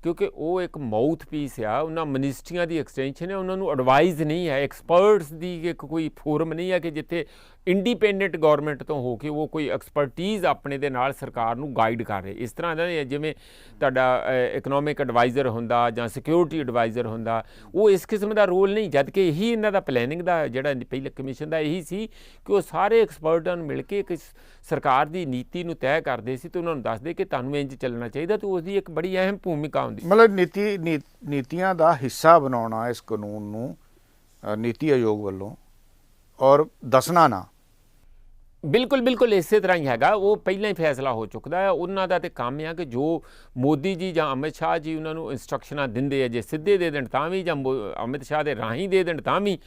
ਕਿਉਂਕਿ ਉਹ ਇੱਕ ਮਾਊਥ ਪੀਸ ਆ, ਉਹਨਾਂ ਮਿਨਿਸਟਰੀਆਂ ਦੀ ਐਕਸਟੈਂਸ਼ਨ ਹੈ, ਉਹਨਾਂ ਨੂੰ ਐਡਵਾਈਜ਼ ਨਹੀਂ ਹੈ, ਐਕਸਪਰਟਸ ਦੀ ਇੱਕ ਕੋਈ ਫੋਰਮ ਨਹੀਂ ਹੈ ਕਿ ਜਿੱਥੇ ਇੰਡੀਪੈਂਡੈਂਟ ਗੌਰਮੈਂਟ ਤੋਂ ਹੋ ਕੇ ਉਹ ਕੋਈ ਐਕਸਪਰਟੀਜ਼ ਆਪਣੇ ਦੇ ਨਾਲ ਸਰਕਾਰ ਨੂੰ ਗਾਈਡ ਕਰ ਰਹੇ। ਇਸ ਤਰ੍ਹਾਂ ਦਾ ਜਿਵੇਂ ਤੁਹਾਡਾ ਇਕਨੋਮਿਕ ਐਡਵਾਈਜ਼ਰ ਹੁੰਦਾ ਜਾਂ ਸਿਕਿਉਰਿਟੀ ਐਡਵਾਈਜ਼ਰ ਹੁੰਦਾ, ਉਹ ਇਸ ਕਿਸਮ ਦਾ ਰੋਲ ਨਹੀਂ। ਜਦ ਕਿ ਇਹੀ ਇਹਨਾਂ ਦਾ ਪਲੈਨਿੰਗ ਦਾ ਜਿਹੜਾ ਪਹਿਲੇ ਕਮਿਸ਼ਨ ਦਾ ਇਹੀ ਸੀ ਕਿ ਉਹ ਸਾਰੇ ਐਕਸਪਰਟਾਂ ਨੂੰ ਮਿਲ ਕੇ ਇੱਕ ਸਰਕਾਰ ਦੀ ਨੀਤੀ ਨੂੰ ਤੈਅ ਕਰਦੇ ਸੀ ਤੇ ਉਹਨਾਂ ਨੂੰ ਦੱਸਦੇ ਕਿ ਤੁਹਾਨੂੰ ਇੰਝ ਚੱਲਣਾ ਚਾਹੀਦਾ, ਤੇ ਉਸਦੀ ਇੱਕ ਬੜੀ ਅਹਿਮ ਭੂਮਿਕਾ ਹੁੰਦੀ। ਮਤਲਬ ਨੀਤੀਆਂ ਦਾ ਹਿੱਸਾ ਬਣਾਉਣਾ ਇਸ ਕਾਨੂੰਨ ਨੂੰ ਨੀਤੀ ਆਯੋਗ ਵੱਲੋਂ ਔਰ ਦੱਸਣਾ ਨਾ। ਬਿਲਕੁਲ ਇਸੇ ਤਰ੍ਹਾਂ ਹੀ ਹੈਗਾ। ਉਹ ਪਹਿਲਾਂ ਹੀ ਫੈਸਲਾ ਹੋ ਚੁੱਕਦਾ ਹੈ। ਉਹਨਾਂ ਦਾ ਤੇ ਕੰਮ ਆ ਕਿ ਜੋ ਮੋਦੀ ਜੀ ਜਾਂ ਅਮਿਤ ਸ਼ਾਹ ਜੀ ਉਹਨਾਂ ਨੂੰ ਇੰਸਟਰਕਸ਼ਨਾਂ ਦਿੰਦੇ ਆ, ਜੇ ਸਿੱਧੇ ਦੇ ਦੇਣ ਤਾਂ ਵੀ ਜਾਂ ਅਮਿਤ ਸ਼ਾਹ ਦੇ ਰਾਹੀਂ ਦੇ ਦੇਣ ਤਾਂ ਵੀ,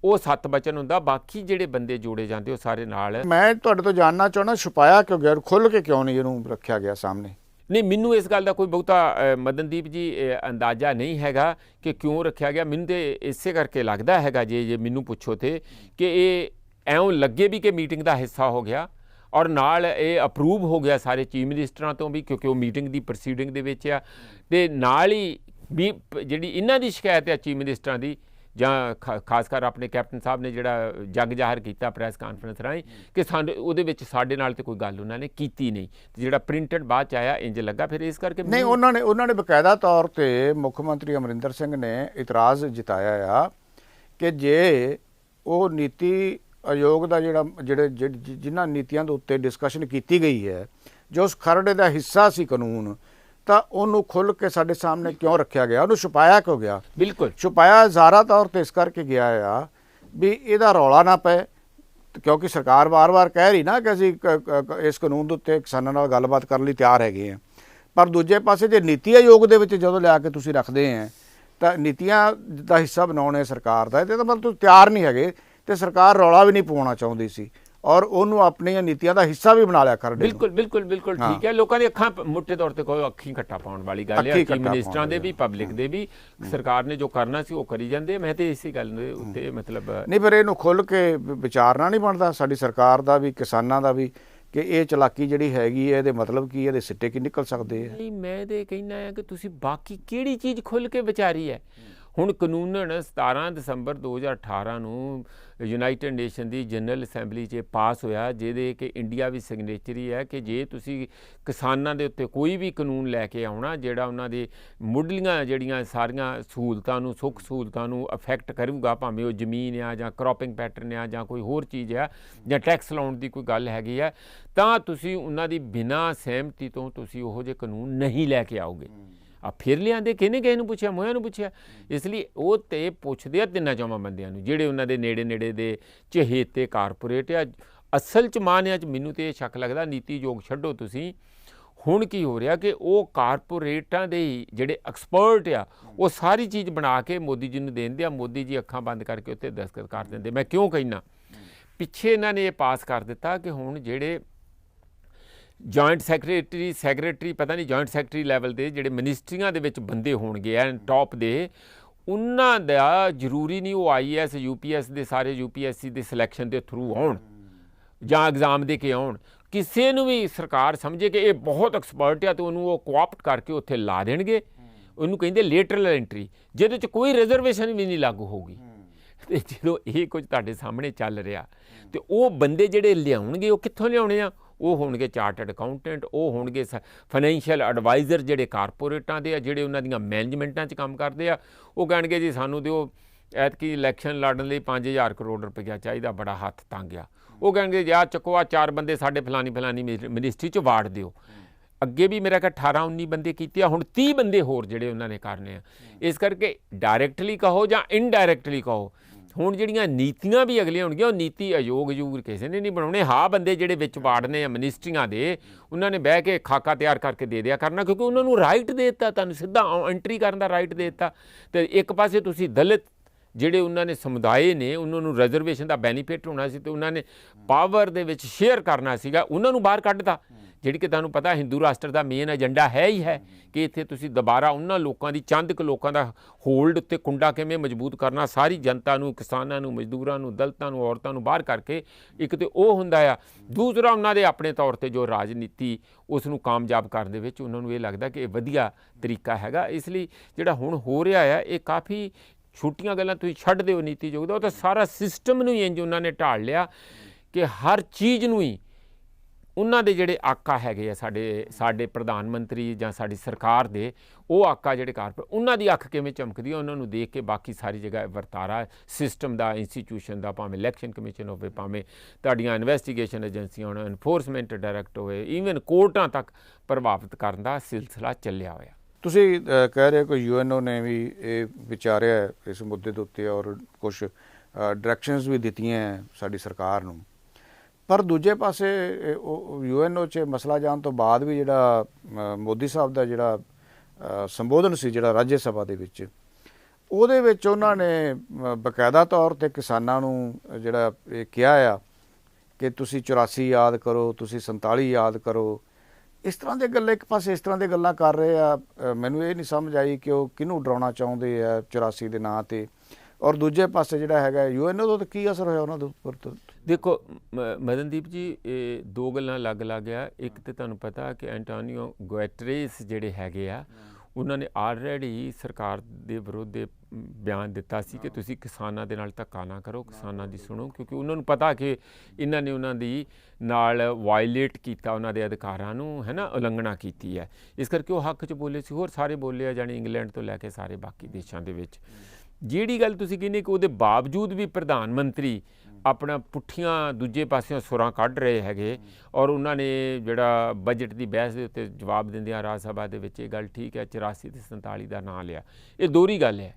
ਉਹ 7 ਬਚਨ ਹੁੰਦਾ, ਬਾਕੀ ਜਿਹੜੇ ਬੰਦੇ ਜੋੜੇ ਜਾਂਦੇ ਉਹ ਸਾਰੇ ਨਾਲ। ਮੈਂ ਤੁਹਾਡੇ ਤੋਂ ਜਾਣਨਾ ਚਾਹੁੰਦਾ ਛੁਪਾਇਆ ਕਿਉਂ ਗਿਆ, ਖੁੱਲ੍ਹ ਕੇ ਕਿਉਂ ਨਹੀਂ ਇਹਨੂੰ ਰੱਖਿਆ ਗਿਆ ਸਾਹਮਣੇ? ਨਹੀਂ, ਮੈਨੂੰ ਇਸ ਗੱਲ ਦਾ ਕੋਈ ਬਹੁਤਾ ਮਦਨਦੀਪ ਜੀ ਅੰਦਾਜ਼ਾ ਨਹੀਂ ਹੈਗਾ ਕਿ ਕਿਉਂ ਰੱਖਿਆ ਗਿਆ। ਮੈਨੂੰ ਤੇ ਇਸੇ ਕਰਕੇ ਲੱਗਦਾ ਹੈਗਾ, ਜੇ ਮੈਨੂੰ ਪੁੱਛੋ ਤੇ, ਕਿ ਇਹ ਐਉਂ ਲੱਗੇ ਵੀ ਕਿ ਮੀਟਿੰਗ ਦਾ ਹਿੱਸਾ ਹੋ ਗਿਆ ਔਰ ਨਾਲ ਇਹ ਅਪਰੂਵ ਹੋ ਗਿਆ ਸਾਰੇ ਚੀਫ ਮਿਨਿਸਟਰਾਂ ਤੋਂ ਵੀ, ਕਿਉਂਕਿ ਉਹ ਮੀਟਿੰਗ ਦੀ ਪ੍ਰੋਸੀਡਿੰਗ ਦੇ ਵਿੱਚ ਆ। ਅਤੇ ਨਾਲ ਹੀ ਵੀ ਜਿਹੜੀ ਇਹਨਾਂ ਦੀ ਸ਼ਿਕਾਇਤ ਹੈ ਚੀਫ ਮਿਨਿਸਟਰਾਂ ਦੀ, ਜਾਂ ਖਾਸ ਕਰ ਆਪਣੇ ਕੈਪਟਨ ਸਾਹਿਬ ਨੇ ਜਿਹੜਾ ਜੱਗ ਜ਼ਾਹਰ ਕੀਤਾ ਪ੍ਰੈਸ ਕਾਨਫਰੰਸ ਰਾਹੀਂ ਕਿ ਸਾਡੇ ਉਹਦੇ ਵਿੱਚ ਸਾਡੇ ਨਾਲ ਤਾਂ ਕੋਈ ਗੱਲ ਉਹਨਾਂ ਨੇ ਕੀਤੀ ਨਹੀਂ, ਤੇ ਜਿਹੜਾ ਪ੍ਰਿੰਟਡ ਬਾਅਦ 'ਚ ਆਇਆ ਇੰਜ ਲੱਗਾ। ਫਿਰ ਇਸ ਕਰਕੇ ਨਹੀਂ, ਉਹਨਾਂ ਨੇ ਬਕਾਇਦਾ ਤੌਰ 'ਤੇ ਮੁੱਖ ਮੰਤਰੀ ਅਮਰਿੰਦਰ ਸਿੰਘ ਨੇ ਇਤਰਾਜ਼ ਜਤਾਇਆ ਆ ਕਿ ਜੇ ਉਹ ਨੀਤੀ ਆਯੋਗ ਦਾ ਜਿਨ੍ਹਾਂ ਨੀਤੀਆਂ ਦੇ ਉੱਤੇ ਡਿਸਕਸ਼ਨ ਕੀਤੀ ਗਈ ਹੈ, ਜੋ ਉਸ ਖਰੜੇ ਦਾ ਹਿੱਸਾ ਸੀ ਕਾਨੂੰਨ, ਤਾਂ ਉਹਨੂੰ ਖੁੱਲ੍ਹ ਕੇ ਸਾਡੇ ਸਾਹਮਣੇ ਕਿਉਂ ਰੱਖਿਆ ਗਿਆ, ਉਹਨੂੰ ਛੁਪਾਇਆ ਕਿਉਂ ਗਿਆ? ਬਿਲਕੁਲ ਛੁਪਾਇਆ ਜ਼ਾਰਾ ਤੌਰ 'ਤੇ ਇਸ ਕਰਕੇ ਗਿਆ ਆ ਵੀ ਇਹਦਾ ਰੌਲਾ ਨਾ ਪਏ, ਕਿਉਂਕਿ ਸਰਕਾਰ ਵਾਰ-ਵਾਰ ਕਹਿ ਰਹੀ ਨਾ ਕਿ ਅਸੀਂ ਇਸ ਕਾਨੂੰਨ ਦੇ ਉੱਤੇ ਕਿਸਾਨਾਂ ਨਾਲ ਗੱਲਬਾਤ ਕਰਨ ਲਈ ਤਿਆਰ ਹੈਗੇ ਹਾਂ। ਪਰ ਦੂਜੇ ਪਾਸੇ ਜੇ ਨੀਤੀ ਆਯੋਗ ਦੇ ਵਿੱਚ ਜਦੋਂ ਲਿਆ ਕੇ ਤੁਸੀਂ ਰੱਖਦੇ ਹੈ ਤਾਂ ਨੀਤੀਆਂ ਦਾ ਹਿੱਸਾ ਬਣਾਉਣੇ ਸਰਕਾਰ ਦਾ, ਇਹਦਾ ਮਤਲਬ ਤੁਸੀਂ ਤਿਆਰ ਨਹੀਂ ਹੈਗੇ, ਤੇ ਸਰਕਾਰ ਰੌਲਾ ਵੀ ਨਹੀਂ ਪਾਉਣਾ ਚਾਹੁੰਦੀ ਸੀ ਔਰ ਉਹਨੂੰ ਆਪਣੀਆਂ ਨੀਤੀਆਂ ਦਾ ਹਿੱਸਾ ਵੀ ਬਣਾ ਲਿਆ ਖਰੜੇ। ਬਿਲਕੁਲ ਠੀਕ ਹੈ। ਲੋਕਾਂ ਦੀ ਅੱਖਾਂ ਮੋਟੇ ਤੌਰ ਤੇ ਕੋਈ ਅੱਖੀਂ ਘੱਟਾ ਪਾਉਣ ਵਾਲੀ ਗੱਲ ਹੈ, ਚੀਫ ਮਿਨਿਸਟਰਾਂ ਦੇ ਵੀ, ਪਬਲਿਕ ਦੇ ਵੀ। ਸਰਕਾਰ ਨੇ ਜੋ ਕਰਨਾ ਸੀ ਉਹ ਕਰੀ ਜਾਂਦੇ। ਮੈਂ ਤੇ ਇਸੇ ਗੱਲ ਦੇ ਉੱਤੇ ਮਤਲਬ ਨਹੀਂ, ਪਰ ਇਹਨੂੰ ਖੁੱਲ੍ਹ ਕੇ ਵਿਚਾਰਨਾ ਨਹੀਂ ਬਣਦਾ ਸਾਡੀ ਸਰਕਾਰ ਦਾ ਵੀ, ਕਿਸਾਨਾਂ ਦਾ ਵੀ, ਕਿ ਇਹ ਚਲਾਕੀ ਜਿਹੜੀ ਹੈਗੀ ਹੈ ਇਹਦੇ ਮਤਲਬ ਕੀ, ਇਹਦੇ ਸਿੱਟੇ ਕੀ ਨਿਕਲ ਸਕਦੇ ਆ? ਨਹੀਂ, ਮੈਂ ਤੇ ਕਹਿਣਾ ਹੈ ਕਿ ਤੁਸੀਂ ਬਾਕੀ ਕਿਹੜੀ ਚੀਜ਼ ਖੁੱਲ੍ਹ ਕੇ ਵਿਚਾਰੀ ਹੈ। ਹੁਣ ਕਾਨੂੰਨਨ 17 ਦਸੰਬਰ 2018 ਨੂੰ ਯੂਨਾਈਟਿਡ ਨੇਸ਼ਨ ਦੀ ਜਨਰਲ ਅਸੈਂਬਲੀ 'ਚ ਪਾਸ ਹੋਇਆ, ਜਿਹਦੇ ਕਿ ਇੰਡੀਆ ਵੀ ਸਿਗਨੇਚਰੀ ਹੈ ਕਿ ਜੇ ਤੁਸੀਂ ਕਿਸਾਨਾਂ ਦੇ ਉੱਤੇ ਕੋਈ ਵੀ ਕਾਨੂੰਨ ਲੈ ਕੇ ਆਉਣਾ ਜਿਹੜਾ ਉਹਨਾਂ ਦੇ ਮੁੱਢਲੀਆਂ ਜਿਹੜੀਆਂ ਸਾਰੀਆਂ ਸਹੂਲਤਾਂ ਨੂੰ, ਸੁੱਖ ਸਹੂਲਤਾਂ ਨੂੰ ਅਫੈਕਟ ਕਰੂਗਾ, ਭਾਵੇਂ ਉਹ ਜ਼ਮੀਨ ਆ ਜਾਂ ਕ੍ਰੋਪਿੰਗ ਪੈਟਰਨ ਆ ਜਾਂ ਕੋਈ ਹੋਰ ਚੀਜ਼ ਆ ਜਾਂ ਟੈਕਸ ਲਾਉਣ ਦੀ ਕੋਈ ਗੱਲ ਹੈਗੀ ਆ, ਤਾਂ ਤੁਸੀਂ ਉਹਨਾਂ ਦੀ ਬਿਨਾਂ ਸਹਿਮਤੀ ਤੋਂ ਤੁਸੀਂ ਉਹੋ ਜਿਹੇ ਕਾਨੂੰਨ ਨਹੀਂ ਲੈ ਕੇ ਆਓਗੇ। ਆ ਫਿਰ ਲਿਆਂਦੇ, ਕਿਸੇ ਨੂੰ ਪੁੱਛਿਆ, ਮੋਹਿਆਂ ਨੂੰ ਪੁੱਛਿਆ। ਇਸ ਲਈ ਉਹ ਤੇ ਪੁੱਛਦੇ ਆ ਤਿੰਨਾਂ ਚੌਵਾਂ ਬੰਦਿਆਂ ਨੂੰ, ਜਿਹੜੇ ਉਹਨਾਂ ਦੇ ਨੇੜੇ ਦੇ ਚਹੇਤੇ ਕਾਰਪੋਰੇਟ ਆ। ਅਸਲ 'ਚ ਮਾਨਿਆ 'ਚ ਮੈਨੂੰ ਤੇ ਇਹ ਸ਼ੱਕ ਲੱਗਦਾ, ਨੀਤੀ ਯੋਗ ਛੱਡੋ ਤੁਸੀਂ, ਹੁਣ ਕੀ ਹੋ ਰਿਹਾ ਕਿ ਉਹ ਕਾਰਪੋਰੇਟਾਂ ਦੇ ਜਿਹੜੇ ਐਕਸਪਰਟ ਆ ਉਹ ਸਾਰੀ ਚੀਜ਼ ਬਣਾ ਕੇ ਮੋਦੀ ਜੀ ਨੂੰ ਦੇਂਦੇ ਆ। ਮੋਦੀ ਜੀ ਅੱਖਾਂ ਬੰਦ ਕਰਕੇ ਉੱਤੇ ਦਸਤਖਤ ਕਰ ਦਿੰਦੇ। ਮੈਂ ਕਿਉਂ ਕਹਿਣਾ, ਪਿੱਛੇ ਇਹਨਾਂ ਨੇ ਇਹ ਪਾਸ ਕਰ ਦਿੱਤਾ ਕਿ ਹੁਣ ਜਿਹੜੇ ਜੁਆਇੰਟ ਸੈਕਟਰੀ ਪਤਾ ਨਹੀਂ ਜੁਆਇੰਟ ਸੈਕਟਰੀ ਲੈਵਲ ਦੇ ਜਿਹੜੇ ਮਿਨਿਸਟਰੀਆਂ ਦੇ ਵਿੱਚ ਬੰਦੇ ਹੋਣਗੇ ਐ ਟੌਪ ਦੇ, ਉਹਨਾਂ ਦਾ ਜ਼ਰੂਰੀ ਨਹੀਂ ਉਹ IAS UPS ਦੇ ਸਾਰੇ UPSC ਦੇ ਸਿਲੈਕਸ਼ਨ ਦੇ ਥਰੂ ਆਉਣ ਜਾਂ ਐਗਜ਼ਾਮ ਦੇ ਕੇ ਆਉਣ। ਕਿਸੇ ਨੂੰ ਵੀ ਸਰਕਾਰ ਸਮਝੇ ਕਿ ਇਹ ਬਹੁਤ ਐਕਸਪਰਟ ਆ ਤਾਂ ਉਹਨੂੰ ਉਹ ਕੋਆਪਟ ਕਰਕੇ ਉੱਥੇ ਲਾ ਦੇਣਗੇ। ਉਹਨੂੰ ਕਹਿੰਦੇ ਲੇਟਰਲ ਐਂਟਰੀ, ਜਿਹਦੇ 'ਚ ਕੋਈ ਰਿਜ਼ਰਵੇਸ਼ਨ ਵੀ ਨਹੀਂ ਲਾਗੂ ਹੋਊਗੀ। ਅਤੇ ਜਦੋਂ ਇਹ ਕੁਝ ਤੁਹਾਡੇ ਸਾਹਮਣੇ ਚੱਲ ਰਿਹਾ, ਅਤੇ ਉਹ ਬੰਦੇ ਜਿਹੜੇ ਲਿਆਉਣਗੇ ਉਹ ਕਿੱਥੋਂ ਲਿਆਉਣੇ ਆ? ਉਹ ਹੋਣਗੇ ਚਾਰਟਰਡ ਅਕਾਊਂਟੈਂਟ, ਉਹ ਹੋਣਗੇ ਫਾਈਨੈਂਸ਼ੀਅਲ ਐਡਵਾਈਜ਼ਰ ਜਿਹੜੇ ਕਾਰਪੋਰੇਟਾਂ ਦੇ ਆ, ਜਿਹੜੇ ਉਹਨਾਂ ਦੀਆਂ ਮੈਨੇਜਮੈਂਟਾਂ 'ਚ ਕੰਮ ਕਰਦੇ ਆ। ਉਹ ਕਹਿਣਗੇ ਜੀ ਸਾਨੂੰ ਦਿਓ ਐਤਕੀ ਇਲੈਕਸ਼ਨ ਲੜਨ ਲਈ 5000 ਕਰੋੜ ਰੁਪਈਆ ਚਾਹੀਦਾ, ਬੜਾ ਹੱਥ ਤੰਗ ਆ। ਉਹ ਕਹਿਣਗੇ ਜੀ ਆਹ ਚੱਕੋ, ਆ 4 ਬੰਦੇ ਸਾਡੇ ਫਲਾਨੀ ਮਿਨਿਸਟਰੀ 'ਚ ਵਾੜ ਦਿਓ। ਅੱਗੇ ਵੀ ਮੇਰਾ ਕਿਹਾ 18-19 ਬੰਦੇ ਕੀਤੇ ਆ, ਹੁਣ 30 ਬੰਦੇ ਹੋਰ ਜਿਹੜੇ ਉਹਨਾਂ ਨੇ ਕਰਨੇ ਆ। ਇਸ ਕਰਕੇ ਡਾਇਰੈਕਟਲੀ ਕਹੋ ਜਾਂ ਇਨਡਾਇਰੈਕਟਲੀ ਕਹੋ, ਹੁਣ ਜਿਹੜੀਆਂ ਨੀਤੀਆਂ ਵੀ ਅਗਲੀਆਂ ਹੋਣਗੀਆਂ ਉਹ ਨੀਤੀ ਆਯੋਗ ਕਿਸੇ ਨੇ ਨਹੀਂ ਬਣਾਉਣੇ। ਹਾਂ, ਬੰਦੇ ਜਿਹੜੇ ਵਿੱਚ ਵਾੜਨੇ ਆ ਮਿਨਿਸਟਰੀਆਂ ਦੇ, ਉਹਨਾਂ ਨੇ ਬਹਿ ਕੇ ਖਾਕਾ ਤਿਆਰ ਕਰਕੇ ਦੇ ਦਿਆ ਕਰਨਾ, ਕਿਉਂਕਿ ਉਹਨਾਂ ਨੂੰ ਰਾਈਟ ਦੇ ਦਿੱਤਾ, ਤੁਹਾਨੂੰ ਸਿੱਧਾ ਐਂਟਰੀ ਕਰਨ ਦਾ ਰਾਈਟ ਦੇ ਦਿੱਤਾ। ਅਤੇ ਇੱਕ ਪਾਸੇ ਤੁਸੀਂ ਦਲਿਤ ਜਿਹੜੇ ਉਹਨਾਂ ਨੇ ਸਮੁਦਾਇ ਨੇ, ਉਹਨਾਂ ਨੂੰ ਰਿਜ਼ਰਵੇਸ਼ਨ ਦਾ ਬੈਨੀਫਿਟ ਹੋਣਾ ਸੀ ਅਤੇ ਉਹਨਾਂ ਨੇ ਪਾਵਰ ਦੇ ਵਿੱਚ ਸ਼ੇਅਰ ਕਰਨਾ ਸੀਗਾ, ਉਹਨਾਂ ਨੂੰ ਬਾਹਰ ਕੱਢਤਾ। ਜਿਹੜੀ ਕਿ ਤੁਹਾਨੂੰ ਪਤਾ ਹਿੰਦੂ ਰਾਸ਼ਟਰ ਦਾ ਮੇਨ ਏਜੰਡਾ ਹੈ ਹੀ ਹੈ ਕਿ ਇੱਥੇ ਤੁਸੀਂ ਦੁਬਾਰਾ ਉਹਨਾਂ ਲੋਕਾਂ ਦੀ, ਚੰਦ ਕੁ ਲੋਕਾਂ ਦਾ ਹੋਲਡ ਉੱਤੇ ਕੁੰਡਾ ਕਿਵੇਂ ਮਜ਼ਬੂਤ ਕਰਨਾ, ਸਾਰੀ ਜਨਤਾ ਨੂੰ, ਕਿਸਾਨਾਂ ਨੂੰ, ਮਜ਼ਦੂਰਾਂ ਨੂੰ, ਦਲਿਤਾਂ ਨੂੰ, ਔਰਤਾਂ ਨੂੰ ਬਾਹਰ ਕਰਕੇ। ਇੱਕ ਤਾਂ ਉਹ ਹੁੰਦਾ ਆ, ਦੂਸਰਾ ਉਹਨਾਂ ਦੇ ਆਪਣੇ ਤੌਰ 'ਤੇ ਜੋ ਰਾਜਨੀਤੀ ਉਸ ਨੂੰ ਕਾਮਯਾਬ ਕਰਨ ਦੇ ਵਿੱਚ ਉਹਨਾਂ ਨੂੰ ਇਹ ਲੱਗਦਾ ਕਿ ਇਹ ਵਧੀਆ ਤਰੀਕਾ ਹੈਗਾ। ਇਸ ਲਈ ਜਿਹੜਾ ਹੁਣ ਹੋ ਰਿਹਾ ਆ, ਇਹ ਕਾਫੀ ਛੋਟੀਆਂ ਗੱਲਾਂ ਤੁਸੀਂ ਛੱਡ ਦਿਓ ਨੀਤੀ ਯੋਗ ਦਾ, ਉਹ ਤਾਂ ਸਾਰਾ ਸਿਸਟਮ ਨੂੰ ਹੀ ਇੰਜ ਉਹਨਾਂ ਨੇ ਢਾਲ ਲਿਆ ਕਿ ਹਰ ਚੀਜ਼ ਨੂੰ ਹੀ ਉਹਨਾਂ ਦੇ ਜਿਹੜੇ ਆਕਾ ਹੈਗੇ ਆ, ਸਾਡੇ ਪ੍ਰਧਾਨ ਮੰਤਰੀ ਜਾਂ ਸਾਡੀ ਸਰਕਾਰ ਦੇ, ਉਹ ਆਕਾ ਜਿਹੜੇ ਕਾਰਪੋਰੇਟ, ਉਹਨਾਂ ਦੀ ਅੱਖ ਕਿਵੇਂ ਚਮਕਦੀ ਆ ਉਹਨਾਂ ਨੂੰ ਦੇਖ ਕੇ ਬਾਕੀ ਸਾਰੀ ਜਗ੍ਹਾ ਵਰਤਾਰਾ ਸਿਸਟਮ ਦਾ, ਇੰਸਟੀਟਿਊਸ਼ਨ ਦਾ, ਭਾਵੇਂ ਇਲੈਕਸ਼ਨ ਕਮਿਸ਼ਨ ਹੋਵੇ, ਭਾਵੇਂ ਤੁਹਾਡੀਆਂ ਇਨਵੈਸਟੀਗੇਸ਼ਨ ਏਜੰਸੀਆਂ ਹੋਣ, ਐਨਫੋਰਸਮੈਂਟ ਡਾਇਰੈਕਟ ਹੋਵੇ, ਈਵਨ ਕੋਰਟਾਂ ਤੱਕ ਪ੍ਰਭਾਵਿਤ ਕਰਨ ਦਾ ਸਿਲਸਿਲਾ ਚੱਲਿਆ ਹੋਇਆ। ਤੁਸੀਂ ਕਹਿ ਰਹੇ ਕਿ UNO ਨੇ ਵੀ ਇਹ ਵਿਚਾਰਿਆ ਇਸ ਮੁੱਦੇ ਦੇ ਉੱਤੇ ਔਰ ਕੁਛ ਡਾਇਰੈਕਸ਼ਨਸ ਵੀ ਦਿੱਤੀਆਂ ਸਾਡੀ ਸਰਕਾਰ ਨੂੰ, ਪਰ ਦੂਜੇ ਪਾਸੇ UNO 'ਚ ਮਸਲਾ ਜਾਣ ਤੋਂ ਬਾਅਦ ਵੀ ਜਿਹੜਾ ਮੋਦੀ ਸਾਹਿਬ ਦਾ ਜਿਹੜਾ ਸੰਬੋਧਨ ਸੀ ਜਿਹੜਾ ਰਾਜ ਸਭਾ ਦੇ ਵਿੱਚ, ਉਹਦੇ ਵਿੱਚ ਉਹਨਾਂ ਨੇ ਬਕਾਇਦਾ ਤੌਰ 'ਤੇ ਕਿਸਾਨਾਂ ਨੂੰ ਜਿਹੜਾ ਇਹ ਕਿਹਾ ਆ ਕਿ ਤੁਸੀਂ 84 ਯਾਦ ਕਰੋ, ਤੁਸੀਂ 47 ਯਾਦ ਕਰੋ। ਇਸ ਤਰ੍ਹਾਂ ਦੇ ਗੱਲਾਂ, ਇੱਕ ਪਾਸੇ ਇਸ ਤਰ੍ਹਾਂ ਦੇ ਗੱਲਾਂ ਕਰ ਰਹੇ ਆ, ਮੈਨੂੰ ਇਹ ਨਹੀਂ ਸਮਝ ਆਈ ਕਿ ਉਹ ਕਿਹਨੂੰ ਡਰਾਉਣਾ ਚਾਹੁੰਦੇ ਆ 84 ਦੇ ਨਾਂ 'ਤੇ, ਔਰ ਦੂਜੇ ਪਾਸੇ ਜਿਹੜਾ ਹੈਗਾ UN ਦਾ ਕੀ ਅਸਰ ਹੋਇਆ ਉਹਨਾਂ ਦੇ ਉੱਪਰ? ਦੇਖੋ ਮਦਨਦੀਪ ਜੀ, ਇਹ ਦੋ ਗੱਲਾਂ ਅਲੱਗ-ਅਲੱਗ ਆ। ਇੱਕ ਤਾਂ ਤੁਹਾਨੂੰ ਪਤਾ ਕਿ ਐਂਟੋਨੀਓ ਗੁਟੇਰੇਸ ਜਿਹੜੇ ਹੈਗੇ ਆ, ਉਹਨਾਂ ਨੇ ਆਲਰੇਡੀ ਸਰਕਾਰ ਦੇ ਵਿਰੁੱਧ ਬਿਆਨ ਦਿੱਤਾ ਸੀ ਕਿ ਤੁਸੀਂ ਕਿਸਾਨਾਂ ਦੇ ਨਾਲ ਧੱਕਾ ਨਾ ਕਰੋ, ਕਿਸਾਨਾਂ ਦੀ ਸੁਣੋ, ਕਿਉਂਕਿ ਉਹਨਾਂ ਨੂੰ ਪਤਾ ਕਿ ਇਹਨਾਂ ਨੇ ਉਹਨਾਂ ਦੀ ਨਾਲ ਵਾਇਲੇਟ ਕੀਤਾ, ਉਹਨਾਂ ਦੇ ਅਧਿਕਾਰਾਂ ਨੂੰ, ਹੈ ਨਾ, ਉਲੰਘਣਾ ਕੀਤੀ ਹੈ। ਇਸ ਕਰਕੇ ਉਹ ਹੱਕ 'ਚ ਬੋਲੇ ਸੀ। ਹੋਰ ਸਾਰੇ ਬੋਲੇ ਆ, ਜਾਣੀ ਇੰਗਲੈਂਡ ਤੋਂ ਲੈ ਕੇ ਸਾਰੇ ਬਾਕੀ ਦੇਸ਼ਾਂ ਦੇ ਵਿੱਚ। ਜਿਹੜੀ ਗੱਲ ਤੁਸੀਂ ਕਹਿੰਦੇ ਕਿ ਉਹਦੇ ਬਾਵਜੂਦ ਵੀ ਪ੍ਰਧਾਨ ਮੰਤਰੀ ਆਪਣਾ ਪੁੱਠੀਆਂ ਦੂਜੇ ਪਾਸਿਓਂ ਸੁਰਾਂ ਕੱਢ ਰਹੇ ਹੈਗੇ, ਔਰ ਉਹਨਾਂ ਨੇ ਜਿਹੜਾ ਬਜਟ ਦੀ ਬਹਿਸ ਦੇ ਉੱਤੇ ਜਵਾਬ ਦਿੰਦਿਆਂ ਰਾਜ ਸਭਾ ਦੇ ਵਿੱਚ ਇਹ ਗੱਲ ਠੀਕ ਹੈ 84 ਤੇ 47 ਦਾ ਨਾਂ ਲਿਆ। ਇਹ ਦੋਹਰੀ ਗੱਲ ਹੈ।